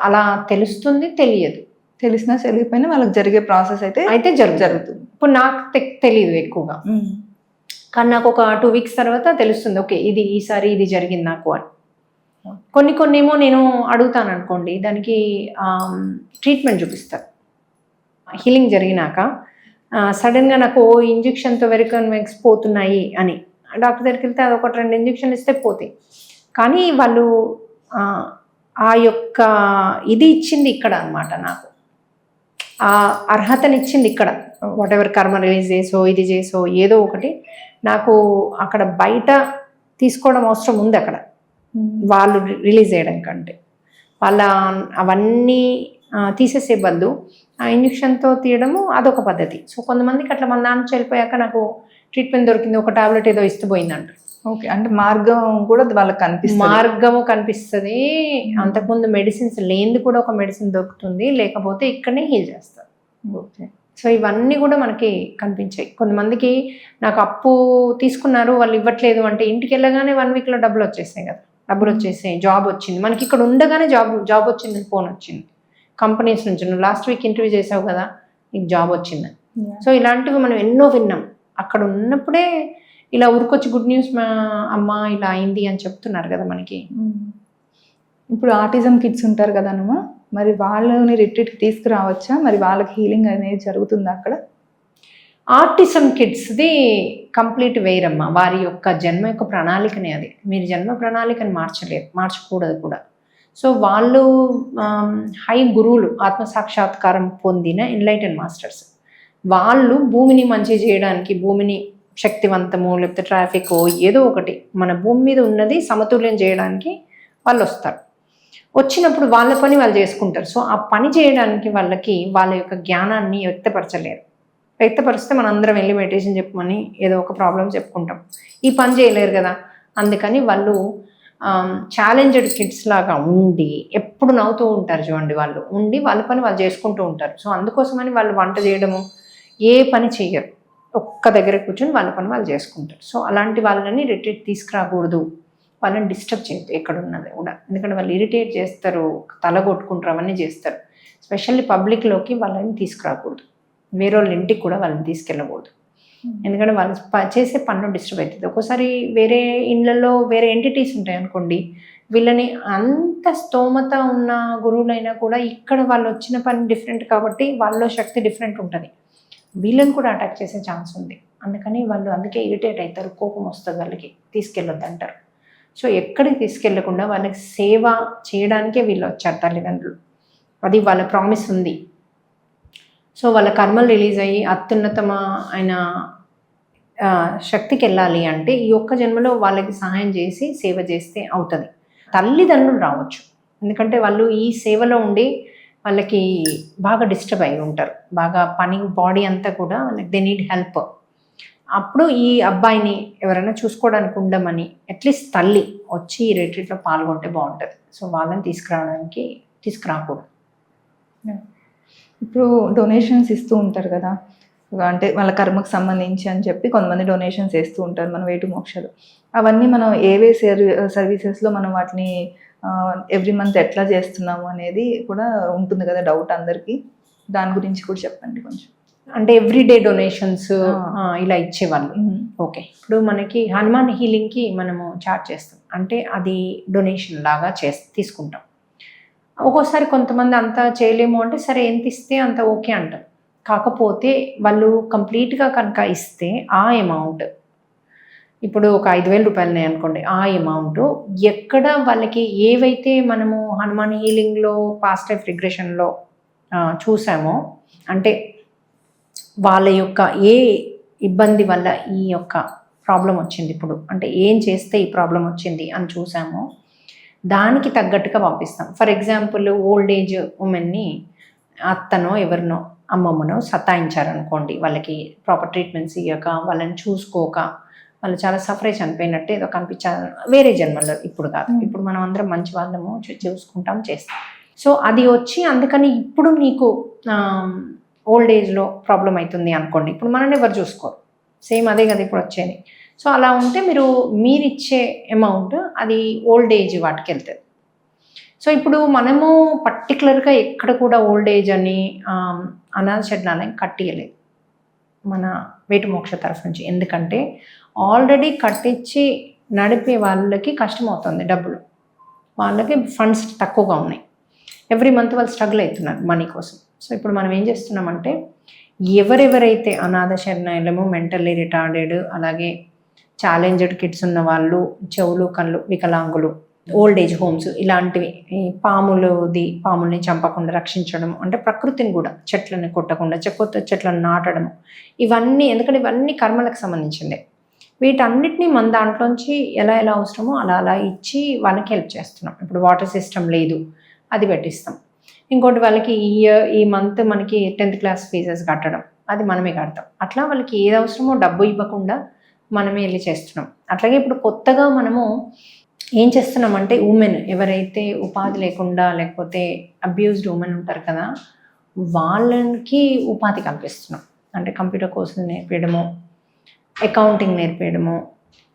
అలా తెలుస్తుంది, తెలియదు, తెలిసినా తెలియకపోయినా వాళ్ళకి జరిగే ప్రాసెస్ అయితే జరుగుతుంది. ఇప్పుడు నాకు తెలియదు ఎక్కువగా, కానీ నాకు ఒక 2 weeks తర్వాత తెలుస్తుంది, ఓకే ఇది ఈసారి ఇది జరిగింది నాకు అని. కొన్ని ఏమో నేను అడుగుతాను అనుకోండి, దానికి ట్రీట్మెంట్ చూపిస్తారు. హీలింగ్ జరిగినాక సడన్గా నాకు ఇంజెక్షన్తో వెరికన్వెక్స్ పోతున్నాయి అని డాక్టర్ దగ్గరికి వెళ్తే అది 1-2 ఇంజెక్షన్లు ఇస్తే పోతాయి. కానీ వాళ్ళు ఆ యొక్క ఇది ఇచ్చింది ఇక్కడ అనమాట, నాకు ఆ అర్హతనిచ్చింది ఇక్కడ. వాట్ ఎవర్ కర్మ రిలీజ్ చేసో ఇది చేసో ఏదో ఒకటి నాకు అక్కడ బయట తీసుకోవడం అవసరం ఉంది. అక్కడ వాళ్ళు రిలీజ్ చేయడం కంటే వాళ్ళ అవన్నీ తీసేసే బదులు ఆ ఇంజక్షన్తో తీయడము అదొక పద్ధతి. సో కొంతమందికి అట్లా మన దాన్ని వెళ్ళిపోయాక నాకు ట్రీట్మెంట్ దొరికింది, ఒక టాబ్లెట్ ఏదో ఇస్తూ పోయిందంట. ఓకే, అంటే మార్గం కూడా వాళ్ళకి కనిపిస్తుంది, మార్గము కనిపిస్తుంది. అంతకుముందు మెడిసిన్స్ లేనిది కూడా ఒక మెడిసిన్ దొరుకుతుంది, లేకపోతే ఇక్కడనే హీల్ చేస్తారు. ఓకే, సో ఇవన్నీ కూడా మనకి కనిపించాయి. కొంతమందికి నాకు అప్పు తీసుకున్నారు, వాళ్ళు ఇవ్వట్లేదు అంటే ఇంటికి వెళ్ళగానే 1 weekలో డబ్బులు వచ్చేసాయి కదా, డబ్బులు వచ్చేసాయి, జాబ్ వచ్చింది, మనకి ఇక్కడ ఉండగానే జాబ్ వచ్చింది, ఫోన్ వచ్చింది కంపెనీస్ నుంచి, నువ్వు లాస్ట్ వీక్ ఇంటర్వ్యూ చేసావు కదా నీకు జాబ్ వచ్చిందని. సో ఇలాంటివి మనం ఎన్నో విన్నాం. అక్కడ ఉన్నప్పుడే ఇలా ఊరికొచ్చి గుడ్ న్యూస్ మా అమ్మ ఇలా అయింది అని చెప్తున్నారు కదా మనకి. ఇప్పుడు ఆటిజం కిడ్స్ ఉంటారు కదా నువ్వు, మరి వాళ్ళని రిట్రీట్కి తీసుకురావచ్చా, మరి వాళ్ళకి హీలింగ్ అనేది జరుగుతుందా అక్కడ? ఆటిజం కిడ్స్ది కంప్లీట్ వేరమ్మా, వారి యొక్క జన్మ యొక్క ప్రణాళికనే అది. మీరు జన్మ ప్రణాళికని మార్చకూడదు కూడా. సో వాళ్ళు హై గురువులు, ఆత్మసాక్షాత్కారం పొందిన ఎన్లైటెన్ మాస్టర్స్, వాళ్ళు భూమిని మంచి చేయడానికి, భూమిని శక్తివంతము లేకపోతే ట్రాఫిక్ ఏదో ఒకటి మన భూమి మీద ఉన్నది సమతుల్యం చేయడానికి వాళ్ళు వస్తారు. వచ్చినప్పుడు వాళ్ళ పని వాళ్ళు చేసుకుంటారు. సో ఆ పని చేయడానికి వాళ్ళకి వాళ్ళ యొక్క జ్ఞానాన్ని వ్యక్తపరిస్తే మనం అందరం వెళ్ళి మెడిటేషన్ చెప్పమని ఏదో ఒక ప్రాబ్లం చెప్పుకుంటాం, ఈ పని చేయలేరు కదా. అందుకని వాళ్ళు ఛాలెంజ్డ్ కిడ్స్ లాగా ఉండి ఎప్పుడు నవ్వుతూ ఉంటారు చూడండి, వాళ్ళు ఉండి వాళ్ళ పని వాళ్ళు చేసుకుంటూ ఉంటారు. సో అందుకోసమని వాళ్ళు వంట చేయడము ఏ పని చెయ్యరు, ఒక్క దగ్గర కూర్చొని వాళ్ళ పని వాళ్ళు చేసుకుంటారు. సో అలాంటి వాళ్ళని రిట్రీట్ తీసుకురాకూడదు, వాళ్ళని డిస్టర్బ్ చేయొద్దు ఎక్కడ ఉన్నది కూడా, ఎందుకంటే వాళ్ళు ఇరిటేట్ చేస్తారు, తల కొట్టుకుంటారు, అవన్నీ చేస్తారు. స్పెషల్లీ పబ్లిక్లోకి వాళ్ళని తీసుకురాకూడదు, వేరే వాళ్ళ ఇంటికి కూడా వాళ్ళని తీసుకెళ్ళకూడదు, ఎందుకంటే వాళ్ళు చేసే పనులు డిస్టర్బ్ అవుతుంది. ఒక్కోసారి వేరే ఇళ్ళల్లో వేరే ఎంటిటీస్ ఉంటాయి అనుకోండి, వీళ్ళని అంత స్తోమత ఉన్న గురువులైనా కూడా ఇక్కడ వాళ్ళు వచ్చిన పని డిఫరెంట్ కాబట్టి వాళ్ళలో శక్తి డిఫరెంట్ ఉంటుంది, వీళ్ళని కూడా అటాక్ చేసే ఛాన్స్ ఉంది. అందుకని వాళ్ళు అందుకే ఇరిటేట్ అవుతారు, కోపం వస్తుంది, వాళ్ళకి తీసుకెళ్ళొద్దు అంటారు. సో ఎక్కడికి తీసుకెళ్లకుండా వాళ్ళకి సేవ చేయడానికే వీళ్ళు వచ్చారు తల్లిదండ్రులు, అది వాళ్ళ ప్రామిస్ ఉంది. సో వాళ్ళ కర్మలు రిలీజ్ అయ్యి అత్యున్నతమైన శక్తికి వెళ్ళాలి అంటే ఈ ఒక్క జన్మలో వాళ్ళకి సహాయం చేసి సేవ చేస్తే అవుతుంది. తల్లిదండ్రులు రావచ్చు, ఎందుకంటే వాళ్ళు ఈ సేవలో ఉండి వాళ్ళకి బాగా డిస్టర్బ్ అయి ఉంటారు, బాగా పని బాడీ అంతా కూడా వాళ్ళకి దే నీడ్ హెల్ప్. అప్పుడు ఈ అబ్బాయిని ఎవరైనా చూసుకోవడానికి ఉండమని అట్లీస్ట్ తల్లి వచ్చి ఈ రిట్రీట్లో పాల్గొంటే బాగుంటుంది. సో వాళ్ళని తీసుకురాకూడదు. ఇప్పుడు డొనేషన్స్ ఇస్తూ ఉంటారు కదా, అంటే వాళ్ళ కర్మకు సంబంధించి అని చెప్పి కొంతమంది డొనేషన్స్ వేస్తూ ఉంటారు మన వేటు మోక్షలు. అవన్నీ మనం ఏవే సర్వీసెస్లో మనం వాటిని ఎవ్రీ మంత్ ఎట్లా చేస్తున్నాము అనేది కూడా ఉంటుంది కదా డౌట్ అందరికీ, దాని గురించి కూడా చెప్పండి కొంచెం. అంటే ఎవ్రీడే డొనేషన్స్ ఇలా ఇచ్చేవాళ్ళు. ఓకే, ఇప్పుడు మనకి హనుమాన్ హీలింగ్కి మనము చార్జ్ చేస్తాం, అంటే అది డొనేషన్ లాగా తీసుకుంటాం. ఒక్కోసారి కొంతమంది అంతా చేయలేము అంటే సరే ఎంత ఇస్తే అంత ఓకే అంటాం. కాకపోతే వాళ్ళు కంప్లీట్గా కనుక ఇస్తే ఆ అమౌంట్ ఇప్పుడు ఒక 5,000 రూపాయలున్నాయి అనుకోండి, ఆ అమౌంట్ ఎక్కడ వాళ్ళకి ఏవైతే మనము హనుమాన్ హీలింగ్లో పాస్ట్ లైఫ్ రిగ్రెషన్లో చూసామో, అంటే వాళ్ళ యొక్క ఏ ఇబ్బంది వల్ల ఈ యొక్క ప్రాబ్లం వచ్చింది, ఇప్పుడు అంటే ఏం చేస్తే ఈ ప్రాబ్లం వచ్చింది అని చూసామో దానికి తగ్గట్టుగా పంపిస్తాం. ఫర్ ఎగ్జాంపుల్ ఓల్డ్ ఏజ్ ఉమెన్ని అత్తనో ఎవరినో అమ్మమ్మనో సతాయించారనుకోండి, వాళ్ళకి ప్రాపర్ ట్రీట్మెంట్స్ ఇవ్వక, వాళ్ళని చూసుకోక, వాళ్ళు చాలా సఫరేజ్ చనిపోయినట్టు ఏదో కనిపించారు వేరే జన్మలో, ఇప్పుడు కాదు. ఇప్పుడు మనం అందరం మంచి వాళ్ళము, చూసుకుంటాం, చేస్తాం. సో అది వచ్చి అందుకని ఇప్పుడు మీకు ఓల్డ్ ఏజ్లో ప్రాబ్లం అవుతుంది అనుకోండి, ఇప్పుడు మనల్ని ఎవరు చూసుకోరు, సేమ్ అదే కదా ఇప్పుడు వచ్చేది. సో అలా ఉంటే మీరిచ్చే అమౌంట్ అది ఓల్డ్ ఏజ్ వాటికి వెళ్తుంది. సో ఇప్పుడు మనము పర్టికులర్గా ఎక్కడ కూడా ఓల్డ్ ఏజ్ అని అనాథ శరణాలయం కట్టియలేదు మన వేటు మోక్ష తరఫు నుంచి. ఎందుకంటే ఆల్రెడీ కట్టించి నడిపే వాళ్ళకి కష్టం అవుతుంది, డబ్బులు వాళ్ళకి ఫండ్స్ తక్కువగా ఉన్నాయి, ఎవ్రీ మంత్ వాళ్ళు స్ట్రగుల్ అవుతున్నారు మనీ కోసం. సో ఇప్పుడు మనం ఏం చేస్తున్నామంటే ఎవరెవరైతే అనాథ శరణాలయము, మెంటల్లీ రిటార్డెడ్, అలాగే ఛాలెంజ్డ్ కిడ్స్ ఉన్న వాళ్ళు, చెవులు కళ్ళు వికలాంగులు, ఓల్డ్ ఏజ్ హోమ్స్, ఇలాంటివి, పాముల్ని చంపకుండా రక్షించడం, అంటే ప్రకృతిని కూడా చెట్లని కొట్టకుండా కొత్త చెట్లను నాటడం, ఇవన్నీ, ఎందుకంటే ఇవన్నీ కర్మలకు సంబంధించిందే. వీటన్నిటినీ మన దాంట్లోంచి ఎలా అవసరమో అలా ఇచ్చి వాళ్ళకి హెల్ప్ చేస్తున్నాం. ఇప్పుడు వాటర్ సిస్టమ్ లేదు, అది పెట్టిస్తాం. ఇంకోటి వాళ్ళకి ఈ మంత్ మనకి 10th క్లాస్ ఫీజెస్ కట్టడం, అది మనమే కడతాం. అట్లా వాళ్ళకి ఏది అవసరమో డబ్బు ఇవ్వకుండా మనమే వెళ్ళి చేస్తున్నాం. అట్లాగే ఇప్పుడు కొత్తగా మనము ఏం చేస్తున్నామంటే ఉమెన్ ఎవరైతే ఉపాధి లేకుండా, లేకపోతే అబ్యూజ్డ్ ఉమెన్ ఉంటారు కదా, వాళ్ళకి ఉపాధి కల్పిస్తున్నాం. అంటే కంప్యూటర్ కోర్సులు నేర్పించడము, అకౌంటింగ్ నేర్పించడము,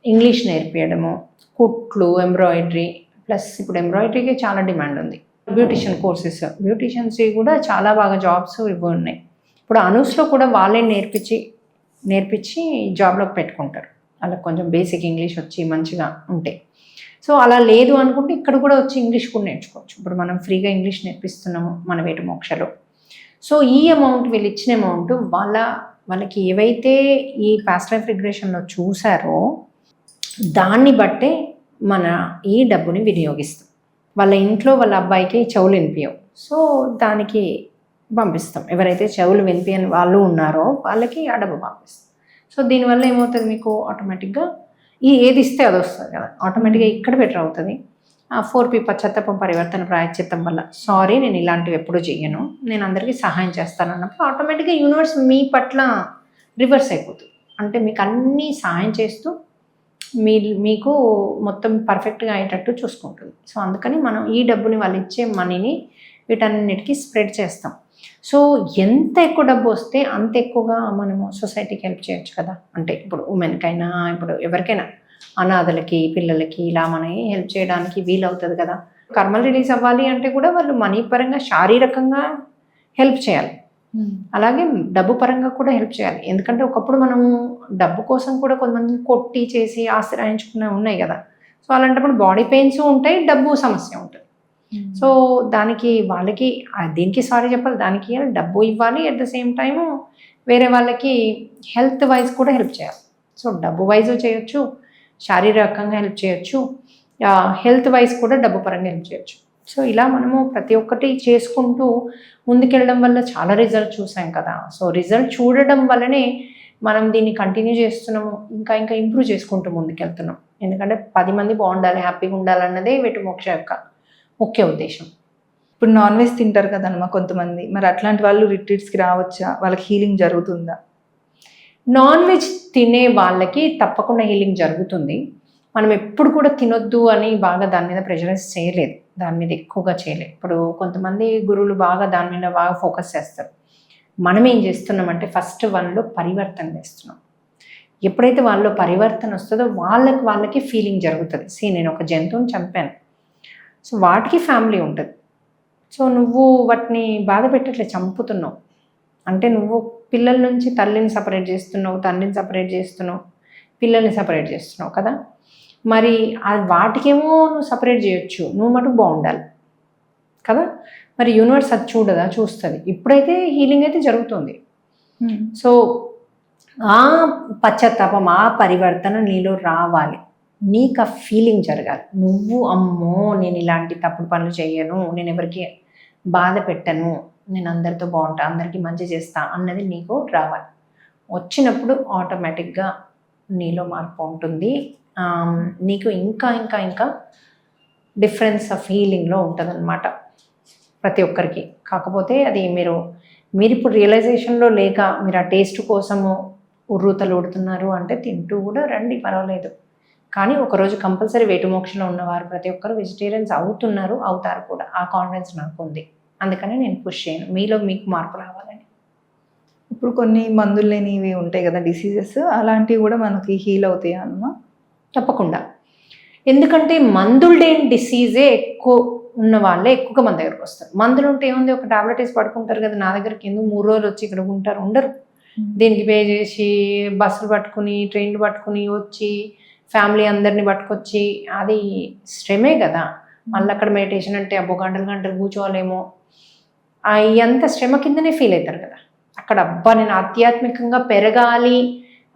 ఇంగ్లీష్ నేర్పించడము, కుట్లు, ఎంబ్రాయిడరీ, ప్లస్ ఇప్పుడు ఎంబ్రాయిడరీకి చాలా డిమాండ్ ఉంది. బ్యూటిషియన్ కోర్సెస్, బ్యూటిషియన్స్ కూడా చాలా బాగా జాబ్స్ ఇవి ఉన్నాయి. ఇప్పుడు అనూస్లో కూడా వాళ్ళే నేర్పించి జాబ్లోకి పెట్టుకుంటారు, వాళ్ళకి కొంచెం బేసిక్ ఇంగ్లీష్ వచ్చి మంచిగా ఉంటే. సో అలా లేదు అనుకుంటే ఇక్కడ కూడా వచ్చి ఇంగ్లీష్ కూడా నేర్చుకోవచ్చు. ఇప్పుడు మనం ఫ్రీగా ఇంగ్లీష్ నేర్పిస్తున్నాము మన వేటు మోక్షలో. సో ఈ అమౌంట్, వీళ్ళు ఇచ్చిన అమౌంట్ వాళ్ళకి ఏవైతే ఈ పాస్ట్ లైఫ్ రిగ్రెషన్లో చూసారో దాన్ని బట్టే మన ఈ డబ్బుని వినియోగిస్తాం. వాళ్ళ ఇంట్లో వాళ్ళ అబ్బాయికి చెవులు వినిపించవు, సో దానికి పంపిస్తాం. ఎవరైతే చెవులు వినిపించని వాళ్ళు ఉన్నారో వాళ్ళకి ఆ డబ్బు పంపిస్తాం. సో దీనివల్ల ఏమవుతుంది, మీకు ఆటోమేటిక్గా ఏది ఇస్తే అది వస్తుంది కదా, ఆటోమేటిక్గా ఇక్కడ బెటర్ అవుతుంది. 4P పశ్చాత్తాపం పరివర్తన ప్రాయశ్చిత్తం వల్ల, సారీ నేను ఇలాంటివి ఎప్పుడూ చెయ్యను, నేను అందరికీ సహాయం చేస్తాను అన్నప్పుడు ఆటోమేటిక్గా యూనివర్స్ మీ పట్ల రివర్స్ అయిపోతుంది. అంటే మీకు అన్నీ సహాయం చేస్తూ మీకు మొత్తం పర్ఫెక్ట్గా అయ్యేటట్టు చూసుకుంటుంది. సో అందుకని మనం ఈ డబ్బుని, వాళ్ళు ఇచ్చే మనీని వీటన్నిటికీ స్ప్రెడ్ చేస్తాం. సో ఎంత ఎక్కువ డబ్బు వస్తే అంత ఎక్కువగా మనము సొసైటీకి హెల్ప్ చేయొచ్చు కదా. అంటే ఇప్పుడు ఉమెన్కైనా, ఇప్పుడు ఎవరికైనా, అనాథలకి, పిల్లలకి, ఇలా మనం హెల్ప్ చేయడానికి వీలవుతుంది కదా. కర్మలు రిలీజ్ అవ్వాలి అంటే కూడా వాళ్ళు మనీ పరంగా, శారీరకంగా హెల్ప్ చేయాలి, అలాగే డబ్బు పరంగా కూడా హెల్ప్ చేయాలి. ఎందుకంటే ఒకప్పుడు మనము డబ్బు కోసం కూడా కొంతమందిని కొట్టి చేసి ఆశ్రయించుకునే ఉన్నాయి కదా. సో అలాంటప్పుడు బాడీ పెయిన్స్ ఉంటాయి, డబ్బు సమస్య ఉంటుంది. సో దానికి వాళ్ళకి దీనికి సారీ చెప్పాలి, దానికి డబ్బు ఇవ్వాలి, అట్ ద సేమ్ టైము వేరే వాళ్ళకి హెల్త్ వైజ్ కూడా హెల్ప్ చేయాలి. సో డబ్బు వైజ్ చేయొచ్చు, శారీరకంగా హెల్ప్ చేయొచ్చు, హెల్త్ వైజ్ కూడా డబ్బు పరంగా హెల్ప్ చేయొచ్చు. సో ఇలా మనము ప్రతి ఒక్కటి చేసుకుంటూ ముందుకెళ్ళడం వల్ల చాలా రిజల్ట్ చూసాం కదా. సో రిజల్ట్ చూడడం వల్లనే మనం దీన్ని కంటిన్యూ చేస్తున్నాము, ఇంకా ఇంప్రూవ్ చేసుకుంటూ ముందుకెళ్తున్నాం. ఎందుకంటే 10 మంది బాగుండాలి, హ్యాపీగా ఉండాలన్నదే వేటు మోక్ష యొక్క ముఖ్య ఉద్దేశం. ఇప్పుడు నాన్ వెజ్ తింటారు కదమ్మా కొంతమంది, మరి అట్లాంటి వాళ్ళు రిట్రీట్స్కి రావచ్చా, వాళ్ళకి హీలింగ్ జరుగుతుందా? నాన్ వెజ్ తినే వాళ్ళకి తప్పకుండా హీలింగ్ జరుగుతుంది. మనం ఎప్పుడు కూడా తినొద్దు అని బాగా దాని మీద ప్రెషరైజ్ చేయలేదు, దాని మీద ఎక్కువగా చేయలేదు. ఇప్పుడు కొంతమంది గురువులు బాగా దాని మీద బాగా ఫోకస్ చేస్తారు. మనం ఏం చేస్తున్నామంటే ఫస్ట్ వాళ్ళలో పరివర్తన చేస్తున్నాం. ఎప్పుడైతే వాళ్ళలో పరివర్తన వస్తుందో వాళ్ళకి ఫీలింగ్ జరుగుతుంది. నేను ఒక జంతువుని చంపాను, సో వాటికి ఫ్యామిలీ ఉంటుంది. సో నువ్వు వాటిని బాధ పెట్టట్లే, చంపుతున్నావు అంటే నువ్వు పిల్లల నుంచి తల్లిని సపరేట్ చేస్తున్నావు, తండ్రిని సపరేట్ చేస్తున్నావు, పిల్లల్ని సపరేట్ చేస్తున్నావు కదా. మరి వాటికేమో నువ్వు సపరేట్ చేయొచ్చు, నువ్వు మటుకు బాగుండాలి కదా. మరి యూనివర్స్ అది చూడదా? చూస్తుంది. ఇప్పుడైతే హీలింగ్ అయితే జరుగుతుంది. సో ఆ పశ్చాత్తాపం, ఆ పరివర్తన నీలో రావాలి. నీకు ఆ ఫీలింగ్ జరగాలి. నువ్వు అమ్మో నేను ఇలాంటి తప్పుడు పనులు చేయను, నేను ఎవరికి బాధ పెట్టను, నేను అందరితో బాగుంటా, అందరికీ మంచి చేస్తా అన్నది నీకు రావాలి. వచ్చినప్పుడు ఆటోమేటిక్గా నీలో మార్పు ఉంటుంది. నీకు ఇంకా ఇంకా ఇంకా డిఫరెన్స్ ఆఫ్ ఫీలింగ్లో ఉంటుంది అనమాట ప్రతి ఒక్కరికి. కాకపోతే అది మీరు ఇప్పుడు రియలైజేషన్లో లేక మీరు ఆ టేస్ట్ కోసము ఉర్రూతలు ఉడుతున్నారు అంటే తింటూ కూడా రండి, పర్వాలేదు. కానీ ఒకరోజు కంపల్సరీ వేటుమోక్షలో ఉన్నవారు ప్రతి ఒక్కరు వెజిటేరియన్స్ అవుతారు కూడా. ఆ కాన్ఫిడెన్స్ నాకు ఉంది. అందుకని నేను పుష్ చేయను, మీలో మీకు మార్పు రావాలని. ఇప్పుడు కొన్ని మందులు లేనివి ఉంటాయి కదా డిసీజెస్, అలాంటివి కూడా మనకి హీల్ అవుతాయా అమ్మా? తప్పకుండా. ఎందుకంటే మందులు లేని డిసీజే ఎక్కువ ఉన్న వాళ్ళే ఎక్కువగా మన దగ్గరకు వస్తారు. మందులు ఉంటే ఏముంది, ఒక టాబ్లెట్ వేసి పడుకుంటారు కదా. నా దగ్గరికి ఎందుకు 3 రోజులు వచ్చి ఇక్కడ ఉంటారు? ఉండరు. దీనికి పే చేసి బస్సులు పట్టుకుని ట్రైన్లు పట్టుకుని వచ్చి ఫ్యామిలీ అందరినీ పట్టుకొచ్చి అది శ్రమే కదా. మళ్ళీ అక్కడ మెడిటేషన్ అంటే అబ్బో గంటలు గంటలు కూర్చోవాలేమో, అంత శ్రమ కిందనే ఫీల్ అవుతారు కదా. అక్కడ అబ్బా నేను ఆధ్యాత్మికంగా పెరగాలి,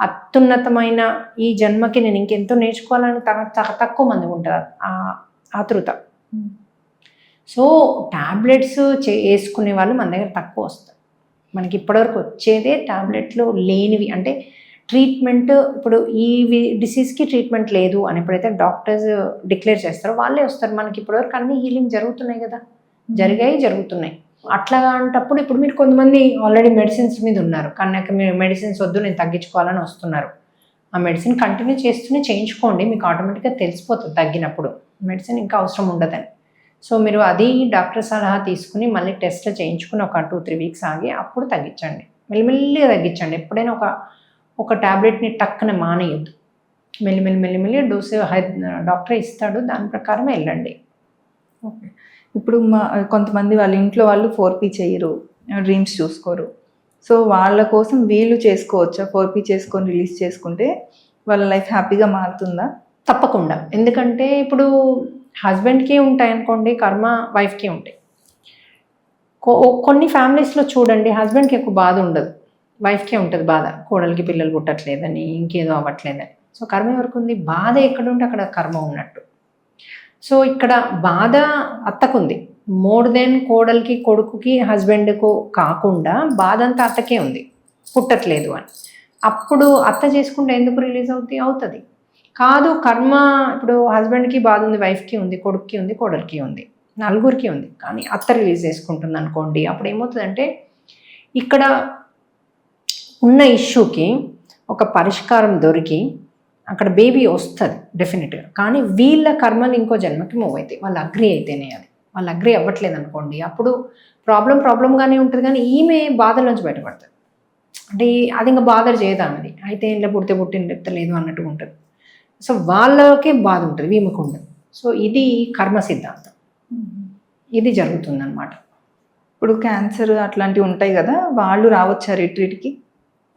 అత్యున్నతమైన ఈ జన్మకి నేను ఇంకెంతో నేర్చుకోవాలని తక్కువ మంది ఉంటారు ఆ ఆతృత. సో ట్యాబ్లెట్స్ వేసుకునే వాళ్ళు మన దగ్గర తక్కువ వస్తారు. మనకి ఇప్పటివరకు వచ్చేదే ట్యాబ్లెట్లు లేనివి. అంటే ట్రీట్మెంట్ ఇప్పుడు ఈ డిసీజ్కి ట్రీట్మెంట్ లేదు అని ఎప్పుడైతే డాక్టర్స్ డిక్లేర్ చేస్తారో వాళ్ళే వస్తారు. మనకి ఇప్పటివరకు అన్ని హీలింగ్ జరుగుతున్నాయి కదా, జరుగుతున్నాయి. అట్లా అంటప్పుడు ఇప్పుడు మీరు కొంతమంది ఆల్రెడీ మెడిసిన్స్ మీద ఉన్నారు, కానీ నాకు మీరు మెడిసిన్స్ వద్దు నేను తగ్గించుకోవాలని వస్తున్నారు. ఆ మెడిసిన్ కంటిన్యూ చేయించుకోండి, మీకు ఆటోమేటిక్గా తెలిసిపోతుంది తగ్గినప్పుడు మెడిసిన్ ఇంకా అవసరం ఉండదని. సో మీరు అది డాక్టర్ సలహా తీసుకుని మళ్ళీ టెస్ట్లు చేయించుకుని ఒక 2-3 వీక్స్ ఆగి అప్పుడు తగ్గించండి, మెల్లిమెల్లిగా తగ్గించండి. ఎప్పుడైనా ఒక ట్యాబ్లెట్ని టక్కున మానేయద్దు, మెల్లిమెల్లి డోసు డాక్టర్ ఇస్తాడు, దాని ప్రకారం వెళ్ళండి. ఓకే. ఇప్పుడు కొంతమంది వాళ్ళ ఇంట్లో వాళ్ళు 4P చేయరు, డ్రీమ్స్ చూసుకోరు. సో వాళ్ళ కోసం వీళ్ళు చేసుకోవచ్చా? 4P చేసుకొని రిలీజ్ చేసుకుంటే వాళ్ళ లైఫ్ హ్యాపీగా మారుతుందా? తప్పకుండా. ఎందుకంటే ఇప్పుడు హస్బెండ్కి ఉంటాయి అనుకోండి కర్మ, వైఫ్కి ఉంటాయి. కొన్ని ఫ్యామిలీస్లో చూడండి హస్బెండ్కి ఎక్కువ బాధ ఉండదు, వైఫ్కే ఉంటుంది బాధ, కోడలికి పిల్లలు పుట్టట్లేదని, ఇంకేదో అవ్వట్లేదని. సో కర్మ ఎవరికి ఉంది? బాధ ఎక్కడుంటే అక్కడ కర్మ ఉన్నట్టు. సో ఇక్కడ బాధ అత్తకుంది, మోర్ దెన్ కోడలికి, కొడుకుకి, హస్బెండ్కు కాకుండా బాధ అంతా అత్తకే ఉంది, పుట్టట్లేదు అని. అప్పుడు అత్త చేసుకుంటే ఎందుకు రిలీజ్ అవుతుంది? కాదు, కర్మ ఇప్పుడు హస్బెండ్కి బాధ ఉంది, వైఫ్కి ఉంది, కొడుక్కి ఉంది, కోడలికి ఉంది, నలుగురికి ఉంది, కానీ అత్త రిలీజ్ చేసుకుంటుంది అనుకోండి. అప్పుడు ఏమవుతుందంటే ఇక్కడ ఉన్న ఇష్యూకి ఒక పరిష్కారం దొరికి అక్కడ బేబీ వస్తుంది డెఫినెట్గా. కానీ వీళ్ళ కర్మలు ఇంకో జన్మకి మూవ్ అవుతాయి, వాళ్ళు అగ్రి అయితేనే. అది వాళ్ళు అగ్రి అవ్వట్లేదు అనుకోండి, అప్పుడు ప్రాబ్లంగానే ఉంటుంది, కానీ ఈమె బాధలోంచి బయటపడుతుంది. అంటే అది ఇంకా బాధ చేయదామది అయితే ఇంట్లో పుట్టిన చెప్తలేదు అన్నట్టుగా ఉంటుంది. సో వాళ్ళకే బాధ ఉంటుంది, ఈమెకు ఉండదు. సో ఇది కర్మ సిద్ధాంతం, ఇది జరుగుతుందన్నమాట. ఇప్పుడు క్యాన్సర్ అట్లాంటివి ఉంటాయి కదా, వాళ్ళు రావచ్చా రిట్రీట్కి?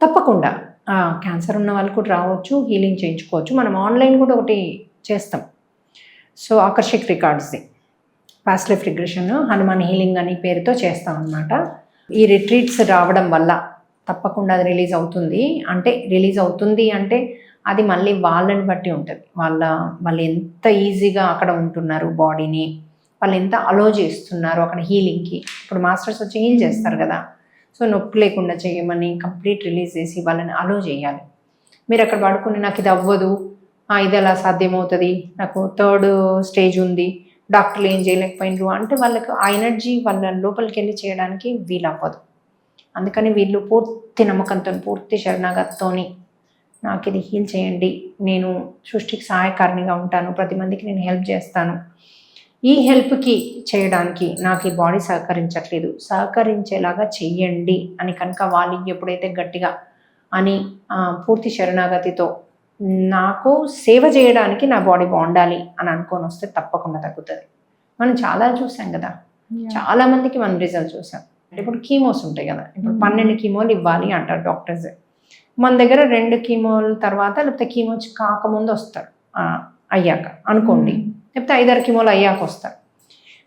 తప్పకుండా. క్యాన్సర్ ఉన్న వాళ్ళు కూడా రావచ్చు, హీలింగ్ చేయించుకోవచ్చు. మనం ఆన్లైన్ కూడా ఒకటి చేస్తాం. సో ఆకర్షిక్ రికార్డ్స్ది past life regression, Hanuman healing అని పేరుతో చేస్తాం అన్నమాట. ఈ రిట్రీట్స్ రావడం వల్ల తప్పకుండా అది రిలీజ్ అవుతుంది అంటే అది మళ్ళీ వాళ్ళని బట్టి ఉంటుంది. వాళ్ళు ఎంత ఈజీగా అక్కడ ఉంటున్నారు, బాడీని వాళ్ళు ఎంత అలో చేస్తున్నారు అక్కడ హీలింగ్కి. ఇప్పుడు మాస్టర్స్ వచ్చి హీల్ చేస్తారు కదా, సో నొప్పి లేకుండా చేయమని కంప్లీట్ రిలీజ్ చేసి వాళ్ళని అలో చేయాలి. మీరు అక్కడ పడుకుని నాకు ఇది అవ్వదు, ఇది ఎలా సాధ్యమవుతుంది, నాకు 3rd స్టేజ్ ఉంది, డాక్టర్లు ఏం చేయలేకపోయినారు అంటే వాళ్ళకి ఆ ఎనర్జీ వాళ్ళ లోపలికి వెళ్ళి చేయడానికి వీలు అవ్వదు. అందుకని వీళ్ళు పూర్తి నమ్మకంతో, పూర్తి శరణాగతితో నాకు ఇది హీల్ చేయండి, నేను సృష్టికి సహాయకారినిగా ఉంటాను, 10 మందికి నేను హెల్ప్ చేస్తాను, ఈ హెల్ప్కి చేయడానికి నాకు ఈ బాడీ సహకరించట్లేదు, సహకరించేలాగా చెయ్యండి అని కనుక వాళ్ళు ఎప్పుడైతే గట్టిగా అని పూర్తి శరణాగతితో నాకు సేవ చేయడానికి నా బాడీ బాగుండాలి అని అనుకొని వస్తే తప్పకుండా తగ్గుతుంది. మనం చాలా చూసాం కదా, చాలా మందికి మనం రిజల్ట్ చూసాం. ఇప్పుడు కీమోస్ ఉంటాయి కదా, ఇప్పుడు 12 కీమోలు ఇవ్వాలి అంటారు డాక్టర్స్. మన దగ్గర 2 కీమోల తర్వాత లేకపోతే కీమో కాకముందు వస్తారు అయ్యాక అనుకోండి, లేకపోతే 5-6 కీమోలు అయ్యాక వస్తారు.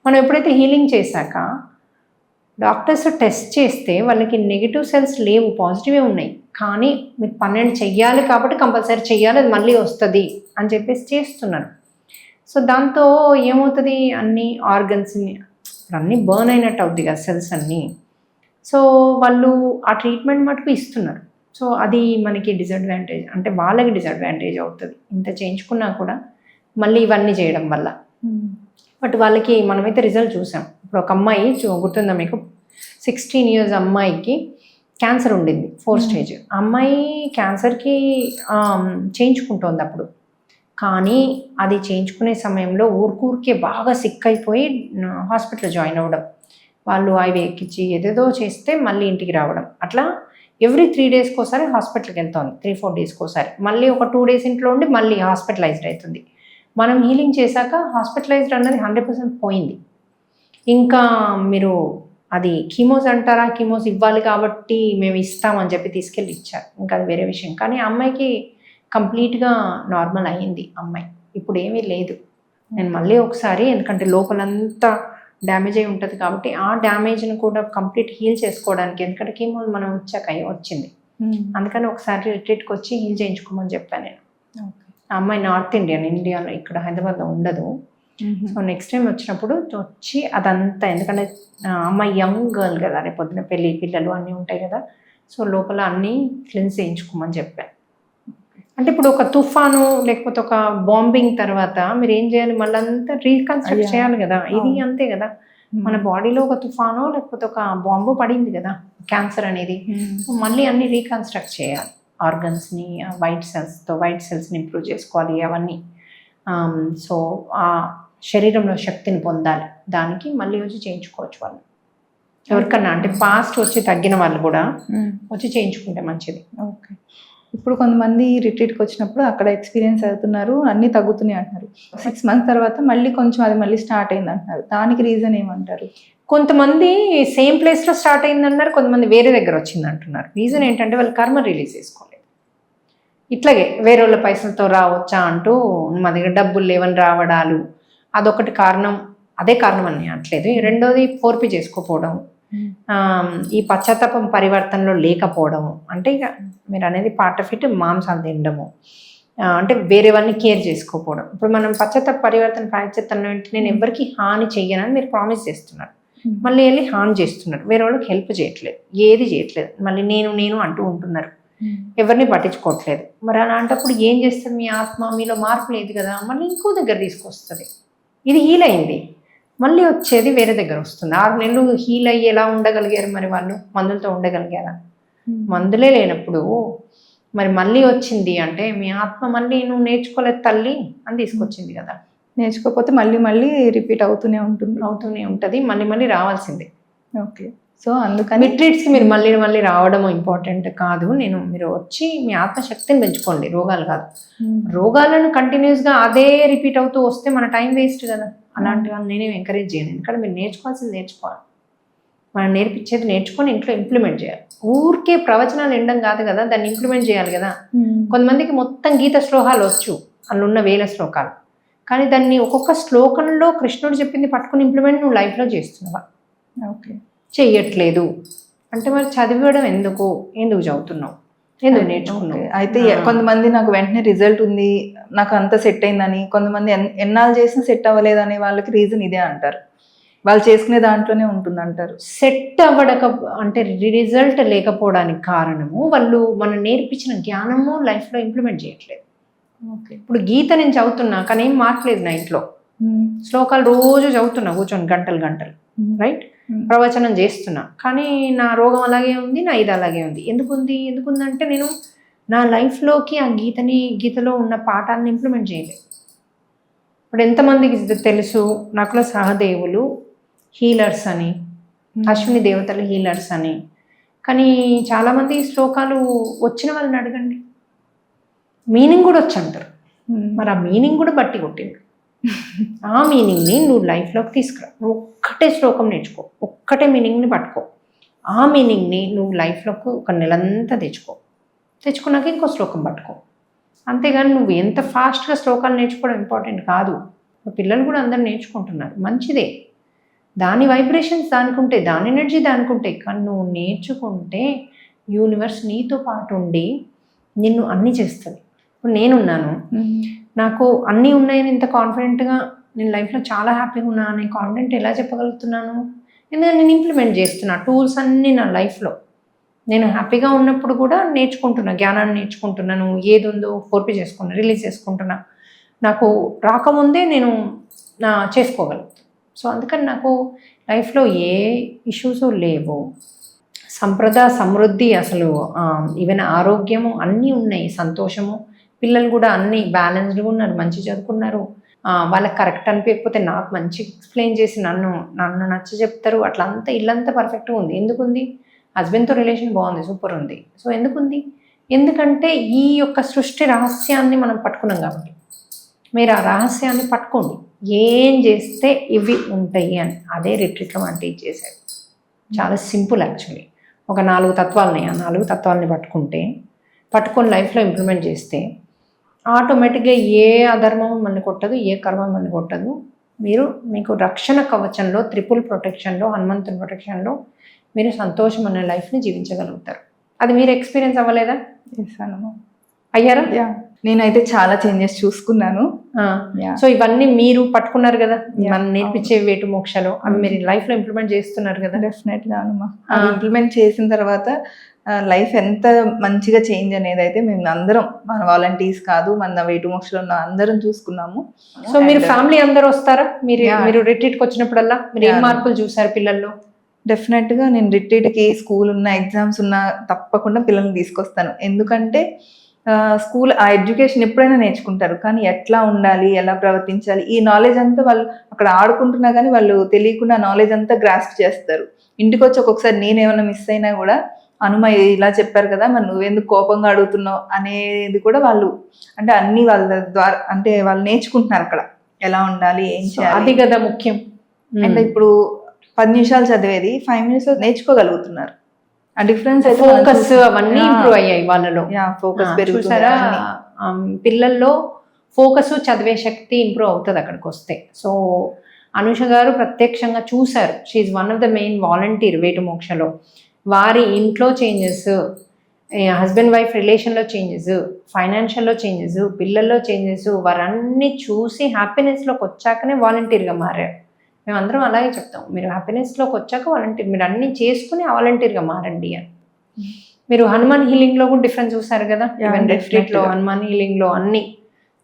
మనం ఎప్పుడైతే హీలింగ్ చేశాక డాక్టర్స్ టెస్ట్ చేస్తే వాళ్ళకి నెగిటివ్ సెల్స్ లేవు, పాజిటివే ఉన్నాయి. కానీ మీకు 12 చెయ్యాలి కాబట్టి కంపల్సరీ చెయ్యాలి, అది మళ్ళీ వస్తుంది అని చెప్పేసి చేస్తున్నారు. సో దాంతో ఏమవుతుంది, అన్ని ఆర్గన్స్ని అన్నీ బర్న్ అయినట్టు అవుద్ది కదా సెల్స్ అన్నీ. సో వాళ్ళు ఆ ట్రీట్మెంట్ మటుకు ఇస్తున్నారు. సో అది మనకి డిసడ్వాంటేజ్, అంటే వాళ్ళకి డిసడ్వాంటేజ్ అవుతుంది ఇంత చేయించుకున్నా కూడా మళ్ళీ ఇవన్నీ చేయడం వల్ల. బట్ వాళ్ళకి మనమైతే రిజల్ట్ చూసాం. ఇప్పుడు ఒక అమ్మాయి గుర్తుందా మీకు, 16 years అమ్మాయికి క్యాన్సర్ ఉండింది, 4th stage. అమ్మాయి క్యాన్సర్కి చేయించుకుంటోంది అప్పుడు. కానీ అది చేయించుకునే సమయంలో ఊరికే బాగా సిక్ అయిపోయి హాస్పిటల్ జాయిన్ అవ్వడం, వాళ్ళు అవి ఎక్కించి ఏదేదో చేస్తే మళ్ళీ ఇంటికి రావడం, అట్లా ఎవ్రీ 3 daysకి ఒకసారి హాస్పిటల్కి వెళ్తుంది, 3-4 daysకి ఒకసారి. మళ్ళీ ఒక 2 days ఇంట్లో ఉండి మళ్ళీ హాస్పిటలైజ్డ్ అవుతుంది. మనం హీలింగ్ చేశాక హాస్పిటలైజ్డ్ అన్నది 100% పోయింది. ఇంకా మీరు అది కీమోస్ అంటారా, కీమోస్ ఇవ్వాలి కాబట్టి మేము ఇస్తామని చెప్పి తీసుకెళ్ళి ఇచ్చారు, ఇంకా అది వేరే విషయం. కానీ ఆ అమ్మాయికి కంప్లీట్గా నార్మల్ అయ్యింది అమ్మాయి, ఇప్పుడు ఏమీ లేదు. నేను మళ్ళీ ఒకసారి, ఎందుకంటే లోపలంతా డ్యామేజ్ అయి ఉంటుంది కాబట్టి ఆ డ్యామేజ్ని కూడా కంప్లీట్ హీల్ చేసుకోవడానికి, ఎందుకంటే కీమో మనం ఇచ్చాక వచ్చింది, అందుకని ఒకసారి రిట్రీట్కి వచ్చి హీల్ చేయించుకోమని చెప్పాను నేను. ఆ అమ్మాయి నార్త్ ఇండియాలో, ఇక్కడ హైదరాబాద్లో ఉండదు. సో నెక్స్ట్ టైం వచ్చినప్పుడు వచ్చి అదంతా, ఎందుకంటే అమ్మాయి యంగ్ గర్ల్ కదా, రేపు పొద్దున పెళ్ళి పిల్లలు అన్నీ ఉంటాయి కదా, సో లోపల అన్నీ క్లీన్స్ చేయించుకోమని చెప్పాను. అంటే ఇప్పుడు ఒక తుఫాను లేకపోతే ఒక బాంబింగ్ తర్వాత మీరు ఏం చేయాలి, మళ్ళీ అంతా రీకన్స్ట్రక్ట్ చేయాలి కదా, ఇది అంతే కదా. మన బాడీలో ఒక తుఫాను లేకపోతే ఒక బాంబు పడింది కదా, క్యాన్సర్ అనేది, మళ్ళీ అన్ని రీకన్స్ట్రక్ట్ చేయాలి. ఆర్గన్స్ని, వైట్ సెల్స్ని ఇంప్రూవ్ చేసుకోవాలి అవన్నీ. సో ఆ శరీరంలో శక్తిని పొందాలి, దానికి మళ్ళీ వచ్చి చేయించుకోవచ్చు వాళ్ళు ఎవరికన్నా, అంటే పాస్ట్ వచ్చి తగ్గిన వాళ్ళు కూడా వచ్చి చేయించుకుంటే మంచిది. ఓకే. ఇప్పుడు కొంతమంది రిట్రీట్కి వచ్చినప్పుడు అక్కడ ఎక్స్పీరియన్స్ అవుతున్నారు, అన్నీ తగ్గుతున్నాయి అంటున్నారు. 6 months తర్వాత మళ్ళీ కొంచెం అది మళ్ళీ స్టార్ట్ అయింది అంటున్నారు, దానికి రీజన్ ఏమంటారు? కొంతమంది సేమ్ ప్లేస్లో స్టార్ట్ అయింది అన్నారు, కొంతమంది వేరే దగ్గర వచ్చింది అంటున్నారు. రీజన్ ఏంటంటే వాళ్ళు కర్మ రిలీజ్ చేసుకోలేదు. ఇట్లాగే వేరే వాళ్ళ పైసలతో రావచ్చా అంటూ మా దగ్గర డబ్బులు లేవని రావడాలు, అదొకటి కారణం, అదే కారణం అని అనట్లేదు. రెండోది పోర్పి చేసుకోపోవడం, ఈ పశ్చాత్తాపం పరివర్తనలో లేకపోవడం, అంటే ఇక మీరు అనేది పార్ట్ ఆఫ్ ఇట్, మాంసాలు తినడము, అంటే వేరే వాళ్ళని కేర్ చేసుకోకపోవడం. ఇప్పుడు మనం పశ్చాత్తాప పరివర్తన ప్రాయశ్చిత్తంలో ఏంటి, నేను ఎవరికి హాని చెయ్యనని మీరు ప్రామిస్ చేస్తున్నారు, మళ్ళీ వెళ్ళి హాని చేస్తున్నారు, వేరే వాళ్ళకి హెల్ప్ చేయట్లేదు, ఏది చేయట్లేదు, మళ్ళీ నేను అంటూ ఉంటున్నారు, ఎవరిని పట్టించుకోవట్లేదు. మరి అలాంటప్పుడు ఏం చేస్తుంది మీ ఆత్మ, మీలో మార్పు లేదు కదా, మళ్ళీ ఇంకో దగ్గర తీసుకొస్తుంది. ఇది హీల్ అయింది, మళ్ళీ వచ్చేది వేరే దగ్గర వస్తుంది. 6 నెలలు హీల్ అయ్యి ఎలా ఉండగలిగారు మరి వాళ్ళు, మందులతో ఉండగలిగారా? మందులే లేనప్పుడు మరి మళ్ళీ వచ్చింది అంటే మీ ఆత్మ మళ్ళీ నువ్వు నేర్చుకోలేదు తల్లి అని తీసుకొచ్చింది కదా. నేర్చుకోకపోతే మళ్ళీ రిపీట్ అవుతూనే ఉంటుంది, మళ్ళీ రావాల్సిందే. ఓకే. సో అందుకని రిట్రీట్స్కి మీరు మళ్ళీ రావడం ఇంపార్టెంట్ కాదు. మీరు వచ్చి మీ ఆత్మశక్తిని పెంచుకోండి, రోగాలు కాదు. రోగాలను కంటిన్యూస్గా అదే రిపీట్ అవుతూ వస్తే మన టైం వేస్ట్ కదా. అలాంటి వాళ్ళు నేనేం ఎంకరేజ్ చేయను, ఎందుకంటే మీరు నేర్చుకోవాల్సింది నేర్చుకోవాలి, మనం నేర్పించేది నేర్చుకొని ఇంట్లో ఇంప్లిమెంట్ చేయాలి. ఊరికే ప్రవచనాలు వినడం కాదు కదా, దాన్ని ఇంప్లిమెంట్ చేయాలి కదా. కొంతమందికి మొత్తం గీత శ్లోకాలు వచ్చు, అందులో ఉన్న 1000 శ్లోకాలు, కానీ దాన్ని ఒక్కొక్క శ్లోకంలో కృష్ణుడు చెప్పింది పట్టుకుని ఇంప్లిమెంట్ నువ్వు లైఫ్లో చేస్తున్నావా? ఓకే, చెయ్యట్లేదు అంటే మరి చదివడం ఎందుకు చదువుతున్నావు, ఎందుకు నేర్చుకున్నావు? అయితే కొంతమంది నాకు వెంటనే రిజల్ట్ ఉంది, నాకు అంత సెట్ అయిందని, కొంతమంది ఎన్నాళ్ళు చేసినా సెట్ అవ్వలేదు అనే వాళ్ళకి రీజన్ ఇదే అంటారు, వాళ్ళు చేసుకునే దాంట్లోనే ఉంటుంది అంటారు. సెట్ అంటే రిజల్ట్ లేకపోవడానికి కారణము వాళ్ళు మనం నేర్పించిన జ్ఞానము లైఫ్లో ఇంప్లిమెంట్ చేయట్లేదు. ఓకే. ఇప్పుడు గీత నేను చదువుతున్నా కానీ ఏం మార్చలేదు నా ఇంట్లో, శ్లోకాలు రోజు చదువుతున్నా కూర్చొని గంటలు రైట్, ప్రవచనం చేస్తున్నా, కానీ నా రోగం అలాగే ఉంది, నా ఇది అలాగే ఉంది. ఎందుకుందంటే నేను నా లైఫ్లోకి ఆ గీతలో ఉన్న పాఠాలను ఇంప్లిమెంట్ చేయలేదు. ఇప్పుడు ఎంతమందికి తెలుసు, నాకులో సహదేవులు హీలర్స్ అని, అశ్విని దేవతలు హీలర్స్ అని, కానీ చాలామంది శ్లోకాలు వచ్చిన వాళ్ళని అడగండి, మీనింగ్ కూడా వచ్చి అంటారు. మరి ఆ మీనింగ్ కూడా బట్టి కొట్టింది. ఆ మీనింగ్ని నువ్వు లైఫ్లోకి తీసుకురా, నువ్వు ఒక్కటే శ్లోకం నేర్చుకో, ఒక్కటే మీనింగ్ని పట్టుకో, ఆ మీనింగ్ని నువ్వు లైఫ్లోకి ఒక నెలంతా తెచ్చుకున్నాక ఇంకో శ్లోకం పట్టుకో. అంతేగాని నువ్వు ఎంత ఫాస్ట్గా శ్లోకాలు నేర్చుకోవడం ఇంపార్టెంట్ కాదు. పిల్లలు కూడా అందరూ నేర్చుకుంటున్నారు, మంచిదే. దాని వైబ్రేషన్స్ దానికి ఉంటాయి, దాని ఎనర్జీ దానికి ఉంటాయి. కానీ నువ్వు నేర్చుకుంటే యూనివర్స్ నీతో పాటు ఉండి నిన్ను అన్నీ చేస్తుంది. ఇప్పుడు నేనున్నాను, నాకు అన్నీ ఉన్నాయని ఇంత కాన్ఫిడెంట్గా నేను లైఫ్లో చాలా హ్యాపీగా ఉన్నా అని కాన్ఫిడెంట్ ఎలా చెప్పగలుగుతున్నాను? ఎందుకంటే నేను ఇంప్లిమెంట్ చేస్తున్నా టూల్స్ అన్నీ నా లైఫ్లో. నేను హ్యాపీగా ఉన్నప్పుడు కూడా నేర్చుకుంటున్నా, జ్ఞానాన్ని నేర్చుకుంటున్నాను, ఏది ఉందో ఫోర్పి చేసుకున్నా, రిలీజ్ చేసుకుంటున్నా. నాకు రాకముందే నేను చేసుకోగలుగుతాను. సో అందుకని నాకు లైఫ్లో ఏ ఇష్యూస్ లేవు. సంప్రద సమృద్ధి, అసలు ఈవెన్ ఆరోగ్యము అన్నీ ఉన్నాయి, సంతోషము. పిల్లలు కూడా అన్నీ బ్యాలెన్స్డ్గా ఉన్నారు, మంచి చదువుకున్నారు. వాళ్ళకి కరెక్ట్ అనిపించకపోతే నాకు మంచి ఎక్స్ప్లెయిన్ చేసి నన్ను నచ్చ చెప్తారు. అట్లా అంతా ఇల్లంతా పర్ఫెక్ట్గా ఉంది. ఎందుకుంది? హస్బెండ్తో రిలేషన్ బాగుంది, సూపర్ ఉంది. సో ఎందుకుంది? ఎందుకంటే ఈ యొక్క సృష్టి రహస్యాన్ని మనం పట్టుకున్నాం కాబట్టి. మీరు ఆ రహస్యాన్ని పట్టుకోండి, ఏం చేస్తే ఇవి ఉంటాయి అని. అదే రిట్రీట్లో మనం టీచ్ చేసేది. చాలా సింపుల్ యాక్చువల్లీ. ఒక 4 తత్వాలని, ఆ 4 తత్వాలని పట్టుకొని లైఫ్లో ఇంప్లిమెంట్ చేస్తే ఆటోమేటిక్గా ఏ అధర్మం మనల్ని కొట్టదు, ఏ కర్మం మనల్ని కొట్టదు. మీకు రక్షణ కవచంలో, ట్రిపుల్ ప్రొటెక్షన్లో, హనుమంతుని ప్రొటెక్షన్లో మీరు సంతోషం అనే లైఫ్ని జీవించగలుగుతారు. అది మీరు ఎక్స్పీరియన్స్ అవ్వలేదా? అయ్యారా? నేనైతే చాలా చేంజెస్ చూసుకున్నాను. సో ఇవన్నీ మీరు పట్టుకున్నారు కదా, మనం నేర్పించే వేటు మోక్షాలు, అవి మీరు లైఫ్లో ఇంప్లిమెంట్ చేస్తున్నారు కదా. డెఫినెట్గా ఇంప్లిమెంట్ చేసిన తర్వాత లైఫ్ ఎంత మంచిగా చేంజ్ అనేది అయితే మేము అందరం, మన వాలంటీర్స్ కాదు, మన వేటు మోక్షలో ఉన్న అందరం చూసుకున్నాము. సో మీరు ఫ్యామిలీ అందరూ వస్తారా? మీరు రిట్రీట్కి వచ్చినప్పుడల్లా మీరు ఏం మార్పులు చూసారు పిల్లల్లో? డెఫినెట్గా నేను రిట్రీట్కి, స్కూల్ ఉన్న, ఎగ్జామ్స్ ఉన్న తప్పకుండా పిల్లల్ని తీసుకొస్తాను. ఎందుకంటే స్కూల్ ఆ ఎడ్యుకేషన్ ఎప్పుడైనా నేర్చుకుంటారు, కానీ ఎట్లా ఉండాలి, ఎలా ప్రవర్తించాలి, ఈ నాలెడ్జ్ అంతా వాళ్ళు అక్కడ ఆడుకుంటున్నా కానీ వాళ్ళు తెలియకుండా నాలెడ్జ్ అంతా గ్రాస్ప్ చేస్తారు. ఇంటికి వచ్చి ఒక్కొక్కసారి నేనేమన్నా మిస్ అయినా కూడా, హనుమ ఇలా చెప్పారు కదా, మరి నువ్వెందుకు కోపంగా అడుగుతున్నావు అనేది కూడా వాళ్ళు అంటే అన్ని వాళ్ళ ద్వారా అంటే వాళ్ళు నేర్చుకుంటున్నారు అక్కడ ఎలా ఉండాలి, ఏం చేయాలి. అది కదా ముఖ్యం. అంటే ఇప్పుడు 10 నిమిషాలు చదివేది 5 మినిట్స్ పెరుగుతున్నారు. ఆ డిఫరెన్స్ ఫోకస్ అవన్నీ ఇంప్రూవ్ అయ్యాయి వాళ్ళలో. ఫోకస్ పెరుగుతారా? పిల్లల్లో ఫోకస్, చదివే శక్తి ఇంప్రూవ్ అవుతుంది అక్కడికి వస్తే. సో అనూష గారు ప్రత్యక్షంగా చూశారు. She's one of the main volunteer వేటు మోక్షలో. వారి ఇంట్లో చేంజెస్, హస్బెండ్ వైఫ్ రిలేషన్లో చేంజెస్, ఫైనాన్షియల్లో చేంజెస్, పిల్లల్లో చేంజెస్, వారన్నీ చూసి హ్యాపీనెస్లోకి వచ్చాకనే వాలంటీర్గా మారారు. మేమందరం అలాగే చెప్తాం, మీరు హ్యాపీనెస్లోకి వచ్చాక వాలంటీర్, మీరు అన్నీ చేసుకుని వాలంటీర్గా మారండి అని. మీరు హనుమాన్ హీలింగ్లో కూడా డిఫరెన్స్ చూసారు కదా. ఈవెన్ రిట్రీట్లో, హనుమాన్ హీలింగ్లో అన్ని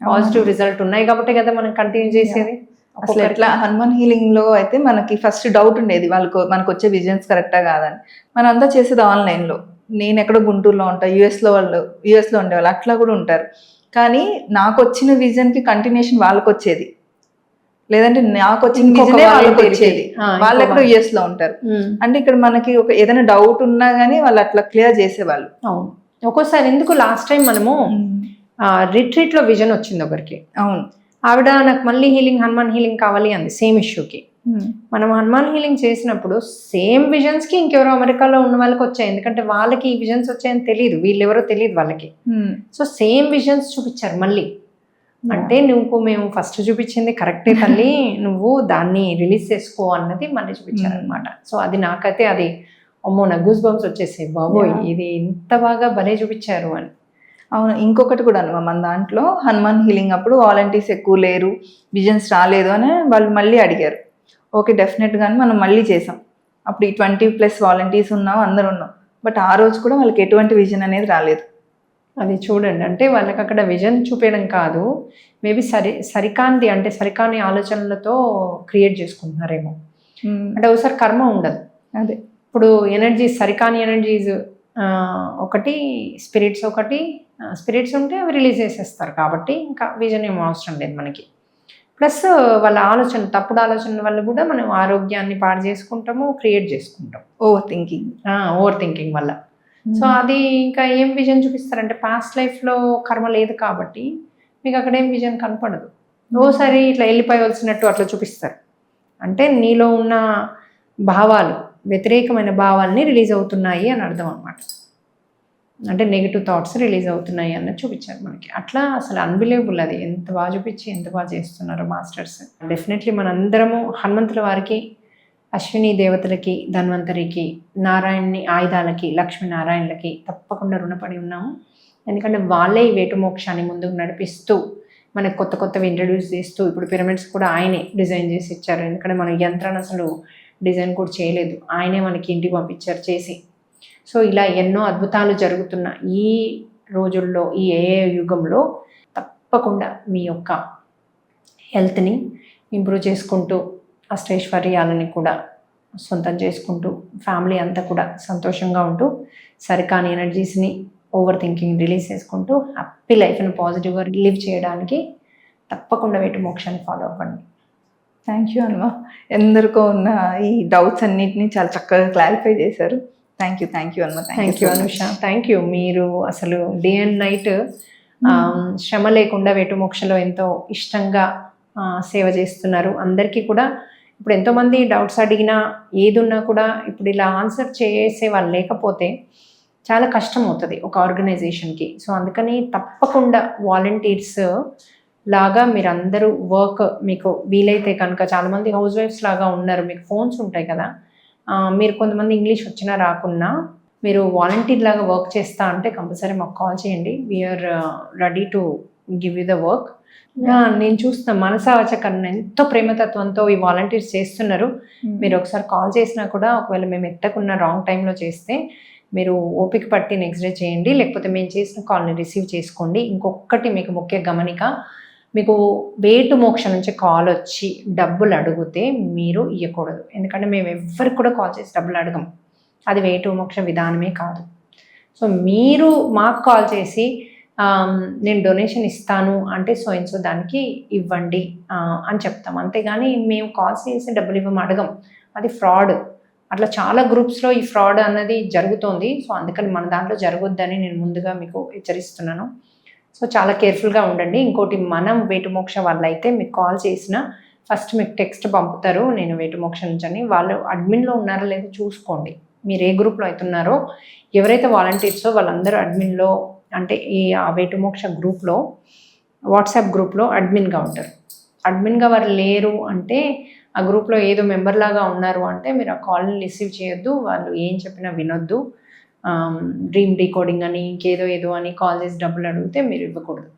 పాజిటివ్ రిజల్ట్ ఉన్నాయి కాబట్టి కదా మనం కంటిన్యూ చేసేది. అసలు ఎట్లా హనుమాన్ హీలింగ్ లో అయితే మనకి ఫస్ట్ డౌట్ ఉండేది, మనకు వచ్చే విజన్స్ కరెక్టా కాదని. మనం అంతా చేసేది ఆన్లైన్లో. నేను ఎక్కడో గుంటూరులో ఉంటా, యుఎస్లో ఉండేవాళ్ళు అట్లా కూడా ఉంటారు. కానీ నాకు వచ్చిన విజన్కి కంటిన్యూషన్ వాళ్ళకి వచ్చేది, లేదంటే నాకు వచ్చిన విజనే వాళ్ళకి వచ్చేది. వాళ్ళు ఎక్కడో యుఎస్ లో ఉంటారు. అంటే ఇక్కడ మనకి ఒక ఏదైనా డౌట్ ఉన్నా గానీ వాళ్ళు అట్లా క్లియర్ చేసేవాళ్ళు. అవును. ఒక్కోసారి ఎందుకు లాస్ట్ టైం మనము రిట్రీట్లో విజన్ వచ్చింది ఒకరికి. అవును. ఆవిడ నాకు మళ్ళీ హనుమాన్ హీలింగ్ కావాలి అంది సేమ్ ఇష్యూకి. మనం హనుమాన్ హీలింగ్ చేసినప్పుడు సేమ్ విజన్స్కి ఇంకెవరో అమెరికాలో ఉన్న వాళ్ళకి వచ్చాయి. ఎందుకంటే వాళ్ళకి ఈ విజన్స్ వచ్చాయని తెలియదు, వీళ్ళెవరో తెలియదు వాళ్ళకి. సో సేమ్ విజన్స్ చూపించారు మళ్ళీ. అంటే మేము ఫస్ట్ చూపించింది కరెక్టే తల్లి, నువ్వు దాన్ని రిలీజ్ చేసుకో అన్నది మళ్ళీ చూపించారు అనమాట. సో అది నాకైతే అది అమ్మో, నా గూస్ బంప్స్ వచ్చేసాయి, బాబోయ్ ఇది ఇంత బాగా భలే చూపించారు అని. అవును. ఇంకొకటి కూడా మన దాంట్లో హనుమాన్ హీలింగ్ అప్పుడు వాలంటీర్స్ ఎక్కువ లేరు, విజన్స్ రాలేదు అని వాళ్ళు మళ్ళీ అడిగారు. ఓకే, డెఫినెట్గానే మనం మళ్ళీ చేసాం. అప్పుడు ఈ 20+ వాలంటీర్స్ ఉన్నాం, అందరు ఉన్నాం. బట్ ఆ రోజు కూడా వాళ్ళకి ఎటువంటి విజన్ అనేది రాలేదు. అది చూడండి, అంటే వాళ్ళకి అక్కడ విజన్ చూపించడం కాదు, మేబీ సరికాని ఆలోచనలతో క్రియేట్ చేసుకుంటున్నారేమో. అంటే ఒకసారి కర్మ ఉండదు. అదే ఇప్పుడు సరికాని ఎనర్జీస్ ఒకటి, స్పిరిట్స్ ఉంటే అవి రిలీజ్ చేసేస్తారు. కాబట్టి ఇంకా విజన్ ఏమో అవసరం లేదు మనకి. ప్లస్ వాళ్ళ తప్పుడు ఆలోచన వల్ల కూడా మనం ఆరోగ్యాన్ని పాడు చేసుకుంటాము, క్రియేట్ చేసుకుంటాం. ఓవర్ థింకింగ్ వల్ల. సో అది ఇంకా ఏం విజన్ చూపిస్తారంటే పాస్ట్ లైఫ్లో కర్మ లేదు కాబట్టి మీకు అక్కడ ఏం విజన్ కనపడదు. ఓసారి ఇట్లా వెళ్ళిపోవలసినట్టు అట్లా చూపిస్తారు. అంటే నీలో ఉన్న వ్యతిరేకమైన భావాల్ని రిలీజ్ అవుతున్నాయి అని అర్థం అనమాట. అంటే నెగిటివ్ థాట్స్ రిలీజ్ అవుతున్నాయి అన్నది చూపించారు మనకి. అట్లా అసలు అన్బిలీవబుల్, అది ఎంత బాగా చూపించి ఎంత బాగా చేస్తున్నారు మాస్టర్స్. డెఫినెట్లీ మనందరము హనుమంతుల వారికి అశ్విని దేవతలకి, ధన్వంతరికి, నారాయణి ఆయుధాలకి, లక్ష్మీనారాయణలకి తప్పకుండా రుణపడి ఉన్నాము. ఎందుకంటే వాళ్ళే ఈ వేటు మోక్షాన్ని ముందుకు నడిపిస్తూ మనకు కొత్త కొత్తవి ఇంట్రడ్యూస్ చేస్తూ, ఇప్పుడు పిరమిడ్స్ కూడా ఆయనే డిజైన్ చేసి ఇచ్చారు. ఎందుకంటే మనం యంత్రాన్ని అసలు డిజైన్ కూడా చేయలేదు, ఆయనే మనకి ఇంటికి పంపించారు చేసి. సో ఇలా ఎన్నో అద్భుతాలు జరుగుతున్న ఈ రోజుల్లో, ఈ ఏ యుగంలో తప్పకుండా మీ యొక్క హెల్త్ని ఇంప్రూవ్ చేసుకుంటూ, అష్టైశ్వర్యాలని కూడా సొంతం చేసుకుంటూ, ఫ్యామిలీ అంతా కూడా సంతోషంగా ఉంటూ, సరికాని ఎనర్జీస్ని, ఓవర్ థింకింగ్ రిలీజ్ చేసుకుంటూ హ్యాపీ లైఫ్ని పాజిటివ్గా లివ్ చేయడానికి తప్పకుండా వేటు మోక్షాన్ని ఫాలో అవ్వండి. Thank you Hanuma. ఎందరికో ఉన్న ఈ డౌట్స్ అన్నిటిని చాలా చక్కగా క్లారిఫై చేశారు. Thank you Hanuma. Thank you Anusha. Thank you. మీరు అసలు డే అండ్ నైట్ శ్రమ లేకుండా వేటు మోక్షలో ఎంతో ఇష్టంగా సేవ చేస్తున్నారు. అందరికీ కూడా ఇప్పుడు ఎంతోమంది డౌట్స్ అడిగినా ఏది ఉన్నా కూడా ఇప్పుడు ఇలా ఆన్సర్ చేసే వాళ్ళు లేకపోతే చాలా కష్టం అవుతుంది ఒక ఆర్గనైజేషన్కి. సో అందుకని తప్పకుండా వాలంటీర్స్ లాగా మీరు అందరూ వర్క్, మీకు వీలైతే కనుక చాలామంది హౌస్ వైఫ్స్ లాగా ఉన్నారు, మీకు ఫోన్స్ ఉంటాయి కదా, మీరు కొంతమంది ఇంగ్లీష్ వచ్చినా రాకున్నా మీరు వాలంటీర్ లాగా వర్క్ చేస్తా అంటే కంపల్సరీ మాకు కాల్ చేయండి. We're ready to give you the work. నేను చూస్తున్నా మనసావచకరణ ఎంతో ప్రేమతత్వంతో ఈ వాలంటీర్స్ చేస్తున్నారు. మీరు ఒకసారి కాల్ చేసినా కూడా ఒకవేళ మేము ఎత్తకున్న రాంగ్ టైంలో చేస్తే మీరు ఓపిక పట్టి నెక్స్ట్ డే చేయండి, లేకపోతే మేము చేసిన కాల్ని రిసీవ్ చేసుకోండి. ఇంకొకటి మీకు ముఖ్య గమనిక, మీకు వేటు మోక్ష నుంచి కాల్ వచ్చి డబ్బులు అడిగితే మీరు ఇవ్వకూడదు. ఎందుకంటే మేము ఎవరికి కూడా కాల్ చేసి డబ్బులు అడగం, అది వేటు మోక్ష విధానమే కాదు. సో మీరు మాకు కాల్ చేసి నేను డొనేషన్ ఇస్తాను అంటే సో దానికి ఇవ్వండి అని చెప్తాం, అంతేగాని మేము కాల్ చేసి డబ్బులు ఇవ్వము, అడగం. అది ఫ్రాడ్. అట్లా చాలా గ్రూప్స్లో ఈ ఫ్రాడ్ అన్నది జరుగుతోంది. సో అందుకని మన దాంట్లో జరగొద్దని నేను ముందుగా మీకు హెచ్చరిస్తున్నాను. సో చాలా కేర్ఫుల్గా ఉండండి. ఇంకోటి, మనం వేటు మోక్ష వాళ్ళైతే మీకు కాల్ చేసిన ఫస్ట్ మీకు టెక్స్ట్ పంపుతారు, నేను వేటు మోక్ష నుంచి అని. వాళ్ళు అడ్మిన్లో ఉన్నారో లేదో చూసుకోండి. మీరు ఏ గ్రూప్లో అవుతున్నారో, ఎవరైతే వాలంటీర్సో వాళ్ళందరూ అడ్మిన్లో, అంటే ఈ వేటు మోక్ష గ్రూప్లో, వాట్సాప్ గ్రూప్లో అడ్మిన్గా ఉంటారు. అడ్మిన్గా వారు లేరు అంటే, ఆ గ్రూప్లో ఏదో మెంబర్ లాగా ఉన్నారు అంటే మీరు ఆ కాల్ని రిసీవ్ చేయొద్దు, వాళ్ళు ఏం చెప్పినా వినొద్దు. డ్రీమ్ డీకోడింగ్ అని ఇంకేదో ఏదో అని కాల్ చేసి డబ్బులు అడిగితే మీరు ఇవ్వకూడదు.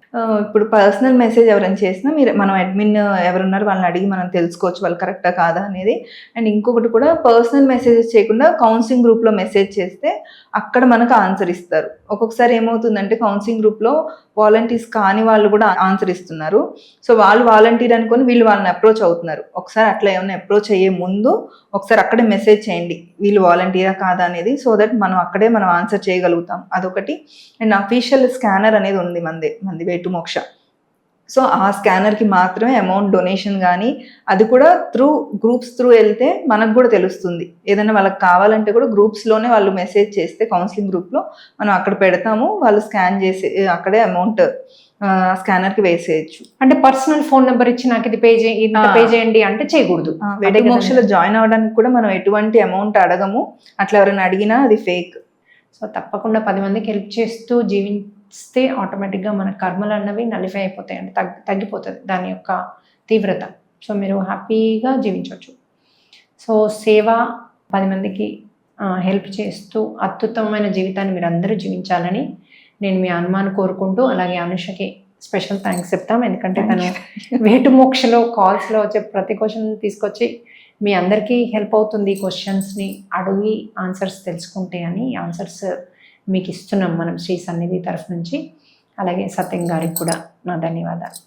ఇప్పుడు పర్సనల్ మెసేజ్ ఎవరైనా చేసినా మీరు మనం అడ్మిన్ ఎవరున్నారు వాళ్ళని అడిగి మనం తెలుసుకోవచ్చు వాళ్ళు కరెక్టా కాదా అనేది. అండ్ ఇంకొకటి కూడా, పర్సనల్ మెసేజెస్ చేయకుండా కౌన్సిలింగ్ గ్రూప్లో మెసేజ్ చేస్తే అక్కడ మనకు ఆన్సర్ ఇస్తారు. ఒక్కొక్కసారి ఏమవుతుందంటే కౌన్సిలింగ్ గ్రూప్లో వాలంటీర్స్ కాని వాళ్ళు కూడా ఆన్సర్ ఇస్తున్నారు. సో వాళ్ళు వాలంటీర్ అనుకొని వీళ్ళు వాళ్ళని అప్రోచ్ అవుతున్నారు. ఒకసారి అట్లా ఏమైనా అప్రోచ్ అయ్యే ముందు ఒకసారి అక్కడే మెసేజ్ చేయండి వీళ్ళు వాలంటీరా కాదా అనేది, సో దట్ మనం అక్కడే మనం ఆన్సర్ చేయగలుగుతాం. అదొకటి. అండ్ అఫీషియల్ స్కానర్ అనేది ఉంది మంది వేటు మోక్ష. సో ఆ స్కానర్కి మాత్రమే అమౌంట్ డొనేషన్ కానీ, అది కూడా గ్రూప్స్ త్రూ వెళ్తే మనకు కూడా తెలుస్తుంది. ఏదైనా వాళ్ళకి కావాలంటే కూడా గ్రూప్స్లోనే వాళ్ళు మెసేజ్ చేస్తే కౌన్సిలింగ్ గ్రూప్లో మనం అక్కడ పెడతాము, వాళ్ళు స్కాన్ చేసి అక్కడే అమౌంట్ స్కానర్కి వేసేయచ్చు. అంటే పర్సనల్ ఫోన్ నెంబర్ ఇచ్చి నాకు ఇది పే చేయండి అంటే చేయకూడదు. వేటు మోక్షలో జాయిన్ అవ్వడానికి కూడా మనం ఎటువంటి అమౌంట్ అడగము. అట్లా ఎవరైనా అడిగినా అది ఫేక్. సో తప్పకుండా 10 మందికి హెల్ప్ చేస్తూ జీవిస్తే ఆటోమేటిక్గా మన కర్మలు అన్నవి నలిఫై అయిపోతాయి, అంటే తగ్గిపోతుంది దాని యొక్క తీవ్రత. సో మీరు హ్యాపీగా జీవించవచ్చు. సో సేవ, 10 మందికి హెల్ప్ చేస్తూ అత్యుత్తమమైన జీవితాన్ని మీరు అందరూ జీవించాలని నేను మీ అనుమానం కోరుకుంటూ, అలాగే అనుషకి స్పెషల్ థ్యాంక్స్ చెప్తాం. ఎందుకంటే తను వేటు మోక్షలో కాల్స్లో వచ్చే ప్రతి క్వశ్చన్ తీసుకొచ్చి మీ అందరికీ హెల్ప్ అవుతుంది. ఈ క్వశ్చన్స్ని అడిగి ఆన్సర్స్ తెలుసుకుంటే అని ఆన్సర్స్ మీకు ఇస్తున్నాం మనం శ్రీ సన్నిధి తరఫు నుంచి. అలాగే సత్యం గారికి కూడా నా ధన్యవాదాలు.